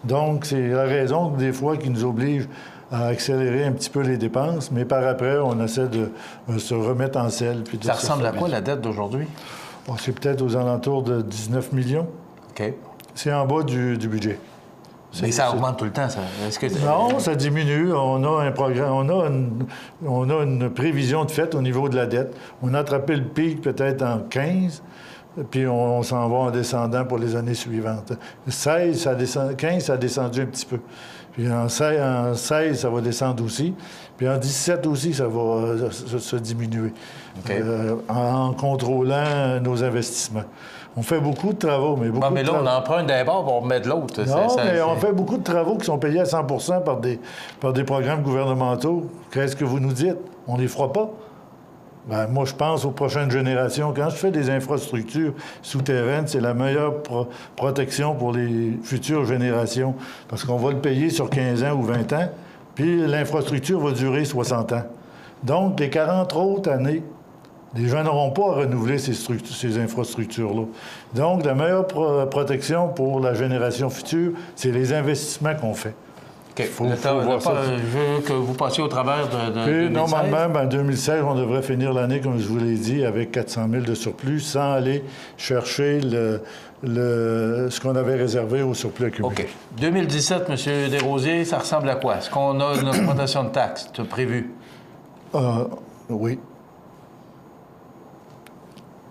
Speaker 11: Donc, c'est la raison, des fois, qui nous oblige à accélérer un petit peu les dépenses, mais par après, on essaie de se remettre en selle. Puis
Speaker 2: ça ressemble à quoi, la dette d'aujourd'hui?
Speaker 11: Bon, c'est peut-être aux alentours de 19 millions.
Speaker 2: OK.
Speaker 11: C'est en bas du budget.
Speaker 2: Mais ça augmente tout le temps, ça.
Speaker 11: Non, ça diminue. On a un programme, on a une prévision de fait au niveau de la dette. On a attrapé le pic peut-être en 15, puis on s'en va en descendant pour les années suivantes. 16, 15, ça a descendu un petit peu. Puis en 16, ça va descendre aussi. Puis en 17 aussi, ça va se diminuer. Okay. En contrôlant nos investissements. On fait beaucoup de travaux, mais beaucoup
Speaker 2: mais là, on emprunte d'un bord pour remettre l'autre.
Speaker 11: Non, mais on fait beaucoup de travaux qui sont payés à 100 % par des programmes gouvernementaux. Qu'est-ce que vous nous dites? On ne les fera pas? Bien, moi, je pense aux prochaines générations. Quand je fais des infrastructures souterraines, c'est la meilleure protection pour les futures générations. Parce qu'on va le payer sur 15 ans ou 20 ans, puis l'infrastructure va durer 60 ans. Donc, les 40 autres années, les gens n'auront pas à renouveler ces infrastructures-là. Donc, la meilleure protection pour la génération future, c'est les investissements qu'on fait.
Speaker 2: OK. Je veux que vous passiez au travers de 2016.
Speaker 11: Normalement, en 2016, on devrait finir l'année, comme je vous l'ai dit, avec 400 000 de surplus, sans aller chercher ce qu'on avait réservé au surplus accumulé.
Speaker 2: OK. 2017, M. Desrosiers, ça ressemble à quoi? Est-ce qu'on a une augmentation de taxes prévue?
Speaker 11: Oui.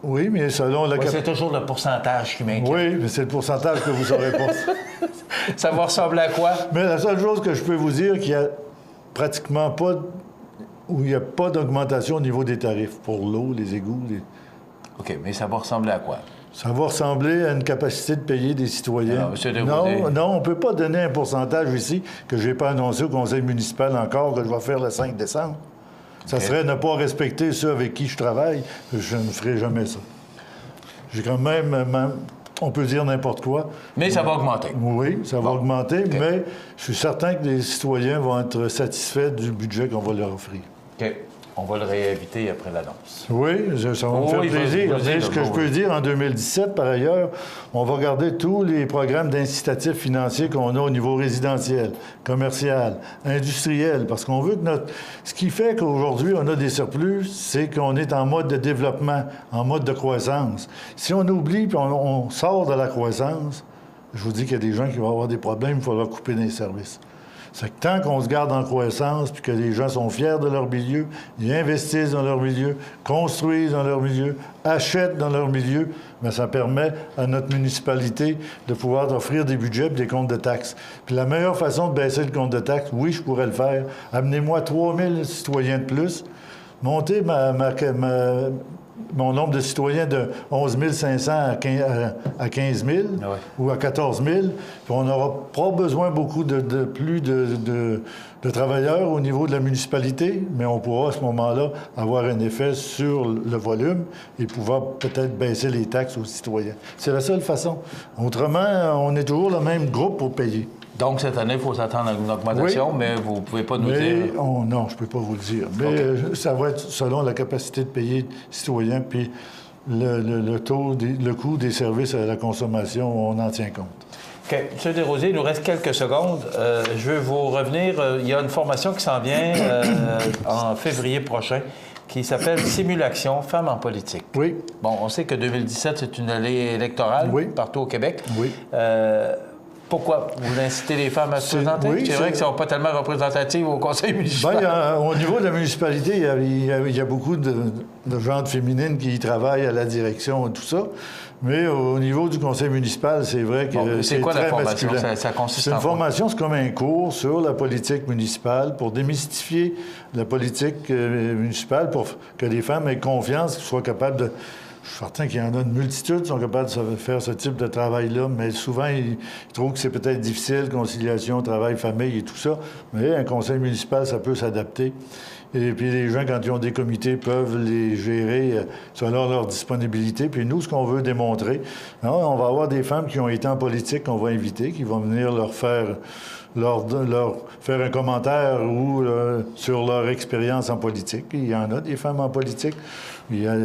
Speaker 11: Oui, mais selon la...
Speaker 2: c'est toujours le pourcentage qui m'inquiète.
Speaker 11: Oui, mais c'est le pourcentage que vous ne saurez pas.
Speaker 2: Ça va ressembler à quoi?
Speaker 11: Mais la seule chose que je peux vous dire, qu'il n'y a pratiquement pas... où il n'y a pas d'augmentation au niveau des tarifs pour l'eau, les égouts.
Speaker 2: OK, mais ça va ressembler à quoi?
Speaker 11: Ça va ressembler à une capacité de payer des citoyens. Non, on ne peut pas donner un pourcentage ici que je n'ai pas annoncé au conseil municipal encore, que je vais faire le 5 décembre. Ça serait ne pas respecter ceux avec qui je travaille. Je ne ferai jamais ça. J'ai quand même, on peut dire n'importe quoi.
Speaker 2: Mais ça va augmenter.
Speaker 11: Oui, ça va augmenter, mais je suis certain que les citoyens vont être satisfaits du budget qu'on va leur offrir.
Speaker 2: OK. On va le réinviter après l'annonce.
Speaker 11: Oui, ça va me faire plaisir. Ce que je peux dire, en 2017, par ailleurs, on va regarder tous les programmes d'incitatifs financiers qu'on a au niveau résidentiel, commercial, industriel, parce qu'on veut que Ce qui fait qu'aujourd'hui, on a des surplus, c'est qu'on est en mode de développement, en mode de croissance. Si on oublie puis on sort de la croissance, je vous dis qu'il y a des gens qui vont avoir des problèmes, il faudra couper des services. C'est que tant qu'on se garde en croissance, puis que les gens sont fiers de leur milieu, ils investissent dans leur milieu, construisent dans leur milieu, achètent dans leur milieu, bien, ça permet à notre municipalité de pouvoir offrir des budgets et des comptes de taxes. Puis la meilleure façon de baisser le compte de taxes, oui, je pourrais le faire. Amenez-moi 3000 citoyens de plus, montez mon nombre de citoyens de 11 500 à 15 000 ou à 14 000, puis on n'aura pas besoin beaucoup plus de travailleurs au niveau de la municipalité, mais on pourra à ce moment-là avoir un effet sur le volume et pouvoir peut-être baisser les taxes aux citoyens. C'est la seule façon. Autrement, on est toujours le même groupe pour payer.
Speaker 2: Donc, cette année, il faut s'attendre à une augmentation, mais vous ne pouvez pas nous dire...
Speaker 11: non, je ne peux pas vous le dire. Mais ça va être selon la capacité de payer citoyens, puis le coût des services à la consommation, on en tient compte.
Speaker 2: OK. M. Desrosiers, il nous reste quelques secondes. Je veux vous revenir. Il y a une formation qui s'en vient en février prochain qui s'appelle Simulation Femmes en politique.
Speaker 11: Oui.
Speaker 2: Bon, on sait que 2017, c'est une année électorale partout au Québec.
Speaker 11: Oui.
Speaker 2: Pourquoi? Vous incitez les femmes à se présenter?
Speaker 11: Oui,
Speaker 2: c'est vrai qu'elles ne sont pas tellement représentatives au conseil municipal.
Speaker 11: Bien, au niveau de la municipalité, il y a beaucoup de gens féminines qui y travaillent à la direction et tout ça. Mais au niveau du conseil municipal, c'est vrai que
Speaker 2: c'est quoi
Speaker 11: très
Speaker 2: la formation? Ça consiste en quoi?
Speaker 11: C'est une formation, c'est comme un cours sur la politique municipale pour démystifier la politique municipale pour que les femmes aient confiance, qu'elles soient capables de... Je suis certain qu'il y en a une multitude qui sont capables de faire ce type de travail-là, mais souvent, ils trouvent que c'est peut-être difficile, conciliation, travail, famille et tout ça. Mais un conseil municipal, ça peut s'adapter. Et puis les gens, quand ils ont des comités, peuvent les gérer selon leur disponibilité. Puis nous, ce qu'on veut démontrer, on va avoir des femmes qui ont été en politique qu'on va inviter, qui vont venir leur faire un commentaire sur leur expérience en politique. Il y en a des femmes en politique. Il y a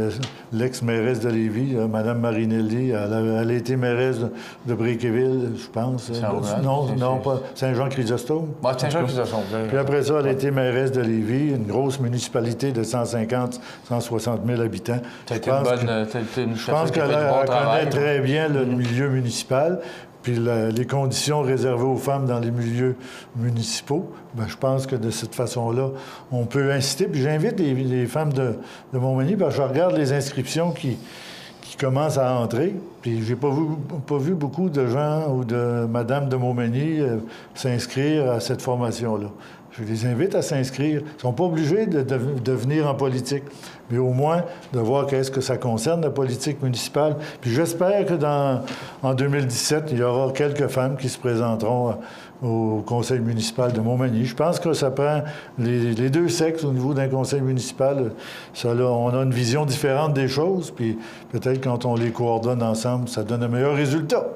Speaker 11: l'ex-mairesse de Lévis, Mme Marinelli, elle a été mairesse de Bréqueville, je pense. Non, pas Saint-Jean-Chrysostome.
Speaker 2: Saint-Jean-Chrysostome.
Speaker 11: Puis après ça, elle a été mairesse de Lévis, une grosse municipalité de 150, 160 000 habitants. Je pense qu'elle connaît très bien le milieu municipal. Puis les conditions réservées aux femmes dans les milieux municipaux, bien, je pense que de cette façon-là, on peut inciter. Puis j'invite les femmes de Montmagny, parce que je regarde les inscriptions qui commencent à entrer. Puis j'ai pas vu beaucoup de gens ou de madame de Montmagny s'inscrire à cette formation-là. Je les invite à s'inscrire. Ils ne sont pas obligés de venir en politique, mais au moins de voir qu'est-ce que ça concerne, la politique municipale. Puis j'espère que en 2017, il y aura quelques femmes qui se présenteront au conseil municipal de Montmagny. Je pense que ça prend les deux sexes au niveau d'un conseil municipal. Ça, là, on a une vision différente des choses, puis peut-être quand on les coordonne ensemble, ça donne un meilleur résultat.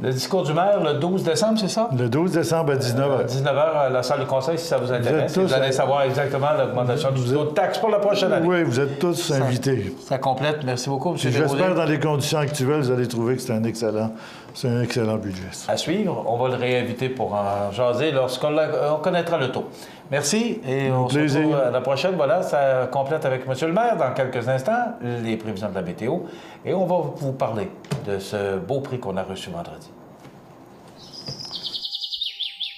Speaker 2: Le discours du maire, le 12 décembre, c'est ça?
Speaker 11: Le 12 décembre à 19h.
Speaker 2: 19h à la salle du conseil, si ça vous intéresse. Vous allez savoir exactement l'augmentation du taux de taxe pour la prochaine année.
Speaker 11: Oui, vous êtes tous invités.
Speaker 2: Ça complète. Merci beaucoup, M. Desrosiers.
Speaker 11: J'espère, dans les conditions actuelles, vous allez trouver que c'est un excellent budget.
Speaker 2: À suivre. On va le réinviter pour en jaser lorsqu'on connaîtra le taux. Merci et on se retrouve à la prochaine. Voilà, ça complète avec M. le maire dans quelques instants les prévisions de la météo et on va vous parler de ce beau prix qu'on a reçu vendredi.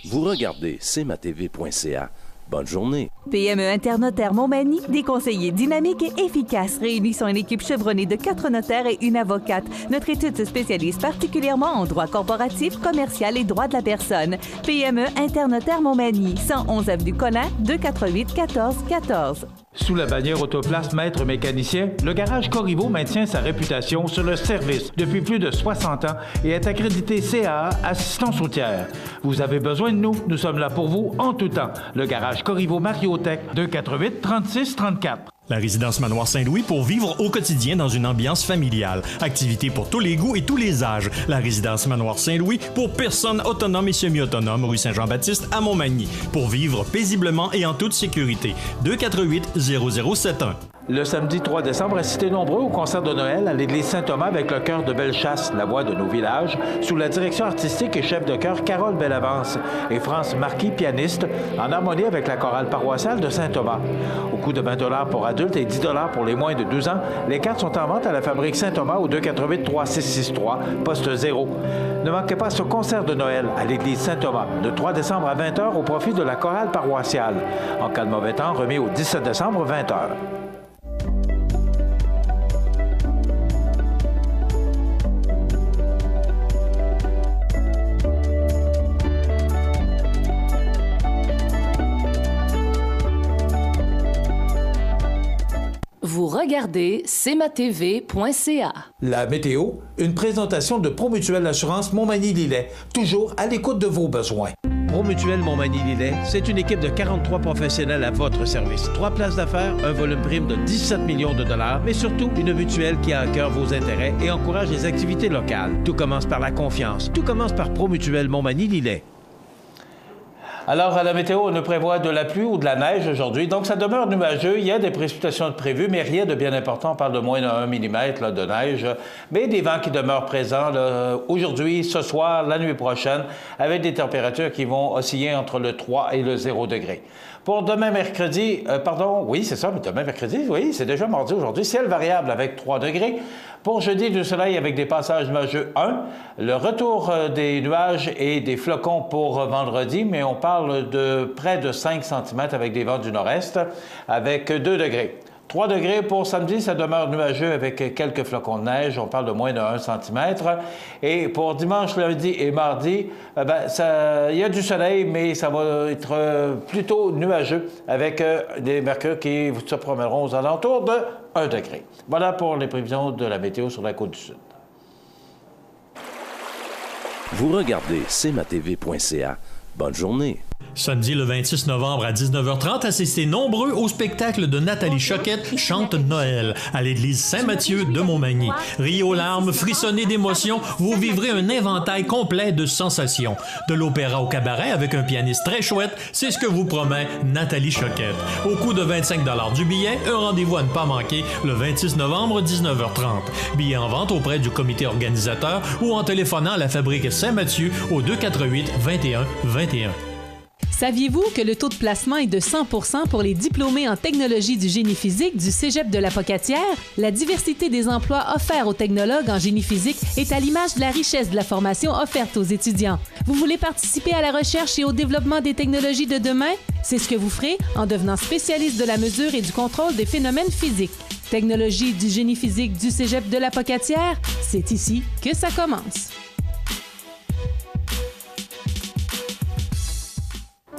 Speaker 9: Vous regardez cmatv.ca. Bonne journée.
Speaker 4: PME Internotaire Montmagny, des conseillers dynamiques et efficaces réunissant une équipe chevronnée de 4 notaires et une avocate. Notre étude se spécialise particulièrement en droit corporatif, commercial et droit de la personne. PME Internotaire Montmagny, 111 avenue Collin, 248 14 14.
Speaker 10: Sous la bannière Autoplace Maître Mécanicien, le garage Corriveau maintient sa réputation sur le service depuis plus de 60 ans et est accrédité CAA Assistance routière. Vous avez besoin de nous, nous sommes là pour vous en tout temps. Le garage Corriveau Mariotech, 248 36 34.
Speaker 1: La résidence Manoir Saint-Louis pour vivre au quotidien dans une ambiance familiale. Activités pour tous les goûts et tous les âges. La résidence Manoir Saint-Louis pour personnes autonomes et semi-autonomes, rue Saint-Jean-Baptiste à Montmagny. Pour vivre paisiblement et en toute sécurité. 248-0071.
Speaker 10: Le samedi 3 décembre, assistez nombreux au concert de Noël à l'église Saint-Thomas avec le chœur de Bellechasse, la voix de nos villages, sous la direction artistique et chef de chœur Carole Bellavance et France Marquis, pianiste, en harmonie avec la chorale paroissiale de Saint-Thomas. Au coût de 20 $ pour adultes et 10 $ pour les moins de 12 ans, les cartes sont en vente à la fabrique Saint-Thomas au 248-3663, poste 0. Ne manquez pas ce concert de Noël à l'église Saint-Thomas, le 3 décembre à 20h au profit de la chorale paroissiale. En cas de mauvais temps, remis au 17 décembre, 20h.
Speaker 6: Vous regardez cmatv.ca.
Speaker 10: La météo, une présentation de Promutuelle Assurance Montmagny-Lillet, toujours à l'écoute de vos besoins. Promutuelle Montmagny-Lillet, c'est une équipe de 43 professionnels à votre service. 3 places d'affaires, un volume prime de 17 millions de dollars, mais surtout une mutuelle qui a à cœur vos intérêts et encourage les activités locales. Tout commence par la confiance. Tout commence par Promutuelle Montmagny-Lillet.
Speaker 2: Alors, à la météo, on nous prévoit de la pluie ou de la neige aujourd'hui. Donc, ça demeure nuageux. Il y a des précipitations de prévues, mais rien de bien important. On parle de moins de 1 mm de neige. Mais des vents qui demeurent présents aujourd'hui, ce soir, la nuit prochaine, avec des températures qui vont osciller entre le 3 et le 0 degré. Pour demain mercredi, oui, c'est ça, mais demain mercredi, oui, c'est déjà mardi aujourd'hui. Ciel variable avec 3 degrés. Pour jeudi, du soleil avec des passages nuageux 1. Le retour des nuages et des flocons pour vendredi, mais on parle de près de 5 cm avec des vents du nord-est, avec 2 degrés. 3 degrés pour samedi, ça demeure nuageux avec quelques flocons de neige. On parle de moins de 1 cm. Et pour dimanche, lundi et mardi, il y a du soleil, mais ça va être plutôt nuageux avec des mercures qui se promèneront aux alentours de 1 degré. Voilà pour les prévisions de la météo sur la Côte-du-Sud.
Speaker 9: Vous regardez cmatv.ca. Bonne journée.
Speaker 1: Samedi le 26 novembre à 19h30, assistez nombreux au spectacle de Nathalie Choquette Chante Noël à l'église Saint-Mathieu de Montmagny. Riez aux larmes, frissonnez d'émotion, vous vivrez un inventaire complet de sensations. De l'opéra au cabaret avec un pianiste très chouette, c'est ce que vous promet Nathalie Choquette. Au coût de 25 $ du billet, un rendez-vous à ne pas manquer le 26 novembre 19h30. Billets en vente auprès du comité organisateur ou en téléphonant à la fabrique Saint-Mathieu au 248 21 21.
Speaker 6: Saviez-vous que le taux de placement est de 100% pour les diplômés en technologie du génie physique du Cégep de la Pocatière? La diversité des emplois offerts aux technologues en génie physique est à l'image de la richesse de la formation offerte aux étudiants. Vous voulez participer à la recherche et au développement des technologies de demain? C'est ce que vous ferez en devenant spécialiste de la mesure et du contrôle des phénomènes physiques. Technologie du génie physique du Cégep de la Pocatière, c'est ici que ça commence.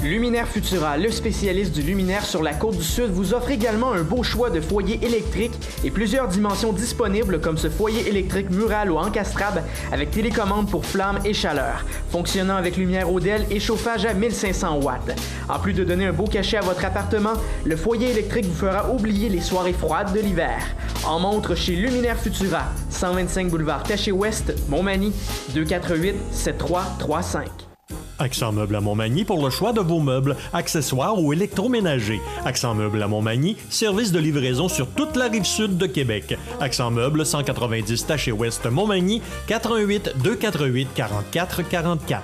Speaker 7: Luminaire Futura, le spécialiste du luminaire sur la Côte-du-Sud, vous offre également un beau choix de foyers électriques et plusieurs dimensions disponibles comme ce foyer électrique mural ou encastrable avec télécommande pour flammes et chaleur, fonctionnant avec lumière Odell et chauffage à 1500 watts. En plus de donner un beau cachet à votre appartement, le foyer électrique vous fera oublier les soirées froides de l'hiver. En montre chez Luminaire Futura, 125 boulevard Taché-Ouest, Montmagny, 248-7335.
Speaker 1: Accent Meubles à Montmagny pour le choix de vos meubles, accessoires ou électroménagers. Accent Meubles à Montmagny, service de livraison sur toute la rive sud de Québec. Accent Meubles, 190 Taché-Ouest, Montmagny, 418-248-4444.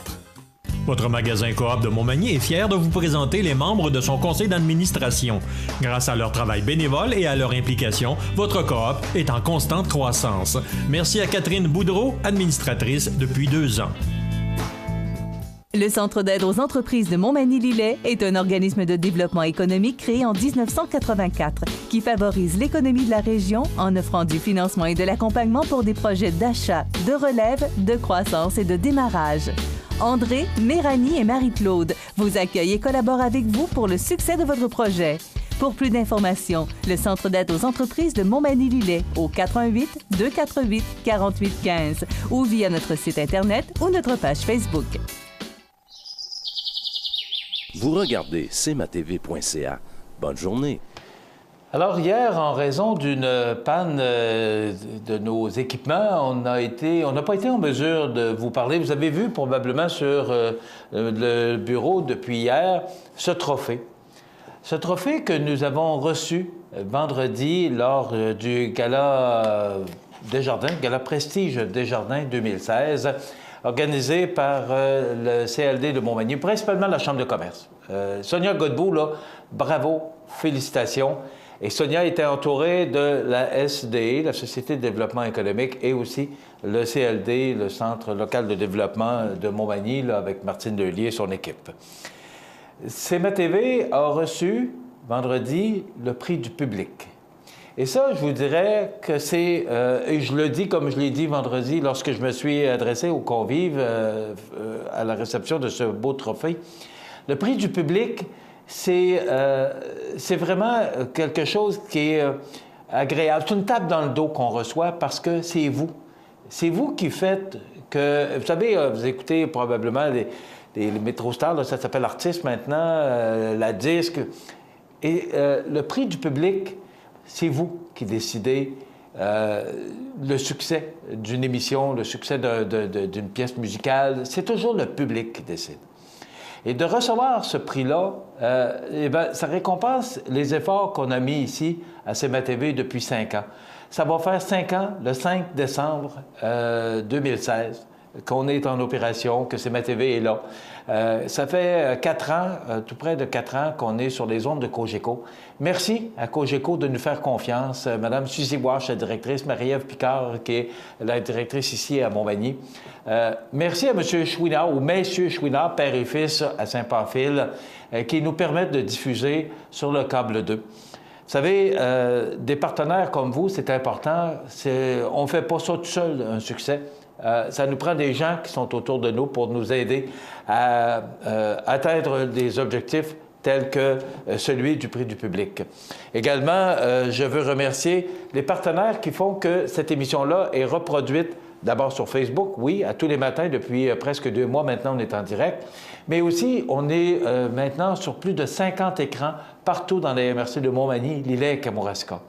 Speaker 1: Votre magasin Coop de Montmagny est fier de vous présenter les membres de son conseil d'administration. Grâce à leur travail bénévole et à leur implication, votre Coop est en constante croissance. Merci à Catherine Boudreau, administratrice depuis 2 ans.
Speaker 4: Le Centre d'aide aux entreprises de Montmagny-Lillet est un organisme de développement économique créé en 1984 qui favorise l'économie de la région en offrant du financement et de l'accompagnement pour des projets d'achat, de relève, de croissance et de démarrage. André, Méranie et Marie-Claude vous accueillent et collaborent avec vous pour le succès de votre projet. Pour plus d'informations, le Centre d'aide aux entreprises de Montmagny-Lillet au 418-248-4815 ou via notre site Internet ou notre page Facebook.
Speaker 9: Vous regardez cmatv.ca. Bonne journée.
Speaker 2: Alors hier, en raison d'une panne de nos équipements, on n'a pas été en mesure de vous parler. Vous avez vu probablement sur le bureau depuis hier ce trophée. Ce trophée que nous avons reçu vendredi lors du Gala Desjardins, Gala Prestige Desjardins 2016, organisé par le CLD de Montmagny, principalement la Chambre de commerce. Sonia Godbout, là, bravo, félicitations. Et Sonia était entourée de la SDE, la Société de développement économique, et aussi le CLD, le Centre local de développement de Montmagny, là, avec Martine Lelier et son équipe. CMA-TV a reçu vendredi le prix du public. Et ça, je vous dirais que c'est, et je le dis comme je l'ai dit vendredi lorsque je me suis adressé aux convives à la réception de ce beau trophée, le prix du public, c'est vraiment quelque chose qui est agréable. C'est une tape dans le dos qu'on reçoit parce que c'est vous. C'est vous qui faites que... Vous savez, vous écoutez probablement les métro-stars, là, ça s'appelle Artistes maintenant, la disque. Et le prix du public, c'est vous qui décidez le succès d'une émission, le succès d'une pièce musicale. C'est toujours le public qui décide. Et de recevoir ce prix-là, ça récompense les efforts qu'on a mis ici à CMA-TV depuis 5 ans. Ça va faire 5 ans, le 5 décembre 2016, qu'on est en opération, que CMA-TV est là. Ça fait 4 ans, tout près de 4 ans, qu'on est sur les ondes de Cogeco. Merci à Cogeco de nous faire confiance. Madame Suzy Wash, la directrice, Marie-Ève Picard, qui est la directrice ici à Montmagny. Merci à M. Chouinard ou Messieurs Chouinard, père et fils à Saint-Pamphile, qui nous permettent de diffuser sur le câble 2. Vous savez, des partenaires comme vous, c'est important. On ne fait pas ça tout seul, un succès. Ça nous prend des gens qui sont autour de nous pour nous aider à atteindre des objectifs tels que celui du prix du public. Également, je veux remercier les partenaires qui font que cette émission-là est reproduite d'abord sur Facebook, oui, à tous les matins depuis presque 2 mois maintenant, on est en direct, mais aussi on est maintenant sur plus de 50 écrans partout dans les MRC de Montmagny, Lillet et Kamouraska.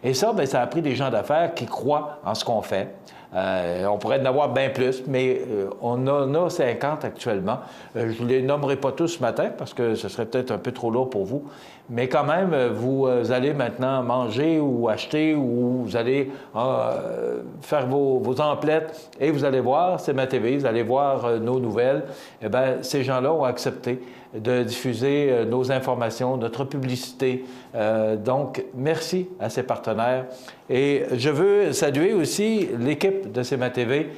Speaker 2: Et ça, bien, ça a pris des gens d'affaires qui croient en ce qu'on fait. On pourrait en avoir bien plus, mais on en a 50 actuellement. Je ne les nommerai pas tous ce matin parce que ce serait peut-être un peu trop lourd pour vous. Mais quand même, vous allez maintenant manger ou acheter ou vous allez faire vos emplettes et vous allez voir CMA-TV, vous allez voir nos nouvelles. Eh bien, ces gens-là ont accepté de diffuser nos informations, notre publicité. Donc, merci à ces partenaires. Et je veux saluer aussi l'équipe de CMA-TV.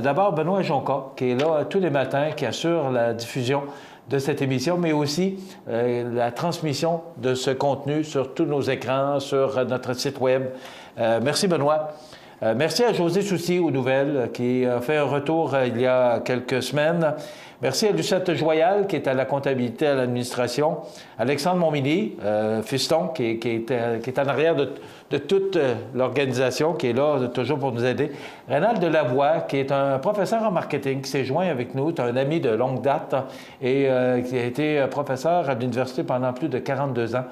Speaker 2: D'abord, Benoît Jonca, qui est là tous les matins, qui assure la diffusion de cette émission, mais aussi la transmission de ce contenu sur tous nos écrans, sur notre site Web. Merci, Benoît. Merci à José Soucy aux nouvelles, qui a fait un retour il y a quelques semaines. Merci à Lucette Joyal, qui est à la comptabilité, à l'administration. Alexandre Montmini, fiston, qui est en arrière de toute l'organisation, qui est là toujours pour nous aider. Rénal Delavoie, qui est un professeur en marketing, qui s'est joint avec nous, c'est un ami de longue date et qui a été professeur à l'université pendant plus de 42 ans,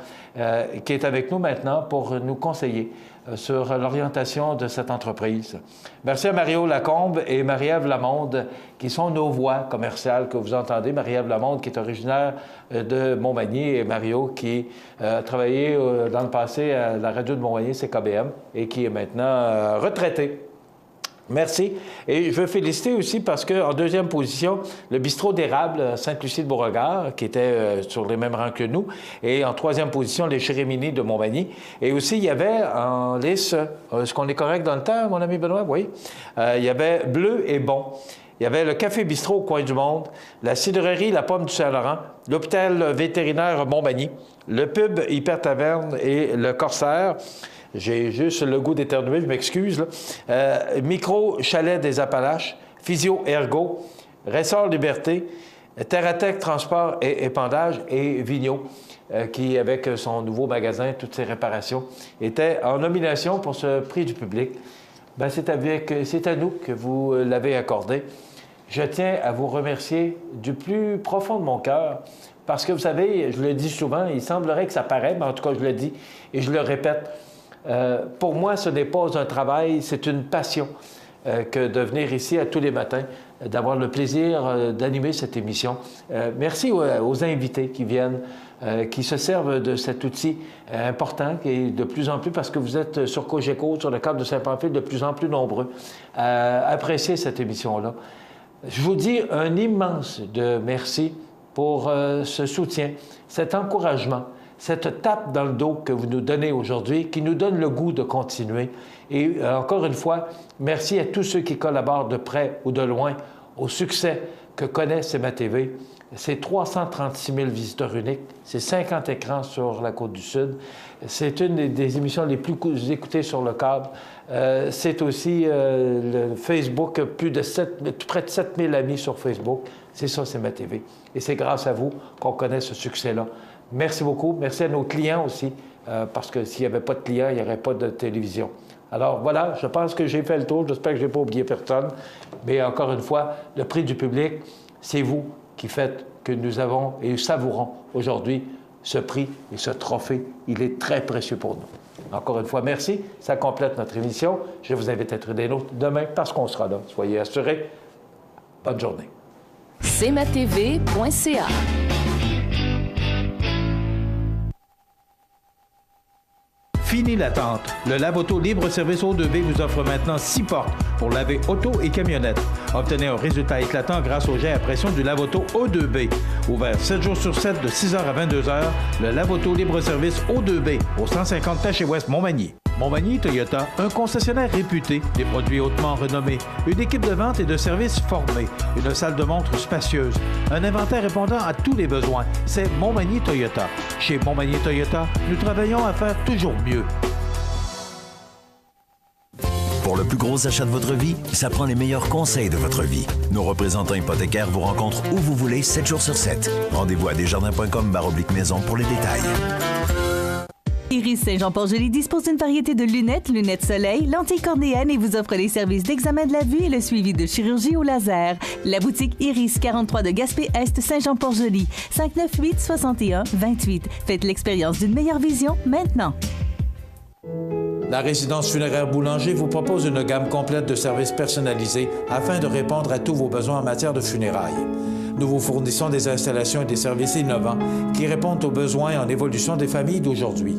Speaker 2: qui est avec nous maintenant pour nous conseiller sur l'orientation de cette entreprise. Merci à Mario Lacombe et Marie-Ève Lamonde, qui sont nos voix commerciales que vous entendez. Marie-Ève Lamonde, qui est originaire de Montmagny, et Mario, qui a travaillé dans le passé à la radio de Montmagny, CKBM, et qui est maintenant retraité. Merci. Et je veux féliciter aussi parce qu'en deuxième position, le bistrot d'érable Sainte-Lucie-de-Beauregard, qui était sur les mêmes rangs que nous. Et en troisième position, les Chéréminies de Montmagny. Et aussi, il y avait en lice, est-ce qu'on est correct dans le temps, mon ami Benoît? Oui. Il y avait Bleu et Bon. Il y avait le Café Bistrot au coin du monde, la cidrerie La Pomme du Saint-Laurent, l'hôpital vétérinaire Montmagny, le pub Hyper Taverne et le Corsaire. J'ai juste le goût d'éternuer, je m'excuse. Micro Chalet des Appalaches, Physio Ergo, Ressort Liberté, Terratech Transport et Épandage et Vigneault, qui, avec son nouveau magasin, toutes ses réparations, était en nomination pour ce prix du public. Bien, c'est à nous que vous l'avez accordé. Je tiens à vous remercier du plus profond de mon cœur, parce que vous savez, je le dis souvent, il semblerait que ça paraît, mais en tout cas, je le dis et je le répète. Pour moi, ce n'est pas un travail, c'est une passion que de venir ici à tous les matins, d'avoir le plaisir d'animer cette émission. Merci aux invités qui viennent, qui se servent de cet outil important et de plus en plus, parce que vous êtes sur Cogeco, sur le câble de Saint-Pamphile, de plus en plus nombreux à apprécier cette émission-là. Je vous dis un immense merci pour ce soutien, cet encouragement, cette tape dans le dos que vous nous donnez aujourd'hui, qui nous donne le goût de continuer. Et encore une fois, merci à tous ceux qui collaborent de près ou de loin au succès que connaît CMA-TV. C'est 336 000 visiteurs uniques, c'est 50 écrans sur la Côte-du-Sud, c'est une des émissions les plus écoutées sur le câble. C'est aussi le Facebook, près de 7 000 amis sur Facebook. C'est ça, CMA-TV. Et c'est grâce à vous qu'on connaît ce succès-là. Merci beaucoup. Merci à nos clients aussi, parce que s'il n'y avait pas de clients, il n'y aurait pas de télévision. Alors voilà, je pense que j'ai fait le tour. J'espère que je n'ai pas oublié personne. Mais encore une fois, le prix du public, c'est vous qui faites que nous avons et savourons aujourd'hui ce prix et ce trophée. Il est très précieux pour nous. Encore une fois, merci. Ça complète notre émission. Je vous invite à être des nôtres demain parce qu'on sera là. Soyez assurés. Bonne journée.
Speaker 12: cmatv.ca.
Speaker 10: Fini l'attente. Le lave-auto libre-service O2B vous offre maintenant 6 portes pour laver auto et camionnette. Obtenez un résultat éclatant grâce au jet à pression du lave-auto O2B. Ouvert 7 jours sur 7 de 6h à 22h, le lave-auto libre-service O2B au 150 Taché Ouest Montmagny. Montmagny Toyota, un concessionnaire réputé, des produits hautement renommés, une équipe de vente et de services formée, une salle de montre spacieuse, un inventaire répondant à tous les besoins. C'est Montmagny Toyota. Chez Montmagny Toyota, nous travaillons à faire toujours mieux.
Speaker 5: Pour le plus gros achat de votre vie, ça prend les meilleurs conseils de votre vie. Nos représentants hypothécaires vous rencontrent où vous voulez, 7 jours sur 7. Rendez-vous à desjardins.com/maison pour les détails.
Speaker 4: Iris Saint-Jean-Port-Joli dispose d'une variété de lunettes soleil, lentilles cornéennes et vous offre les services d'examen de la vue et le suivi de chirurgie au laser. La boutique Iris 43 de Gaspé-Est Saint-Jean-Port-Joli, 598-61-28. Faites l'expérience d'une meilleure vision maintenant.
Speaker 2: La résidence funéraire Boulanger vous propose une gamme complète de services personnalisés afin de répondre à tous vos besoins en matière de funérailles. Nous vous fournissons des installations et des services innovants qui répondent aux besoins en évolution des familles d'aujourd'hui.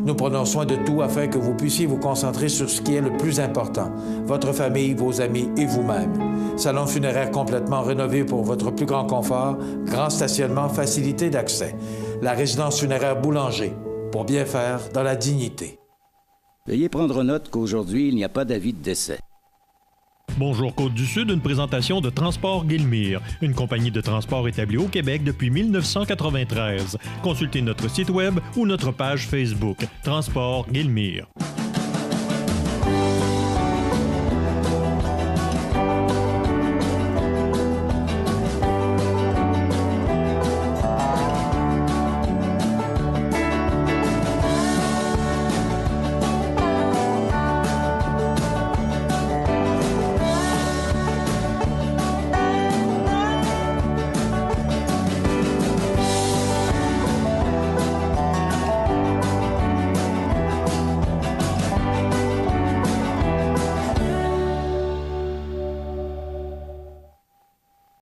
Speaker 2: Nous prenons soin de tout afin que vous puissiez vous concentrer sur ce qui est le plus important, votre famille, vos amis et vous-même. Salon funéraire complètement rénové pour votre plus grand confort, grand stationnement, facilité d'accès. La résidence funéraire Boulanger, pour bien faire dans la dignité.
Speaker 13: Veuillez prendre note qu'aujourd'hui, il n'y a pas d'avis de décès.
Speaker 1: Bonjour Côte-du-Sud, une présentation de Transport Guillemire, une compagnie de transport établie au Québec depuis 1993. Consultez notre site web ou notre page Facebook, Transport Guillemire.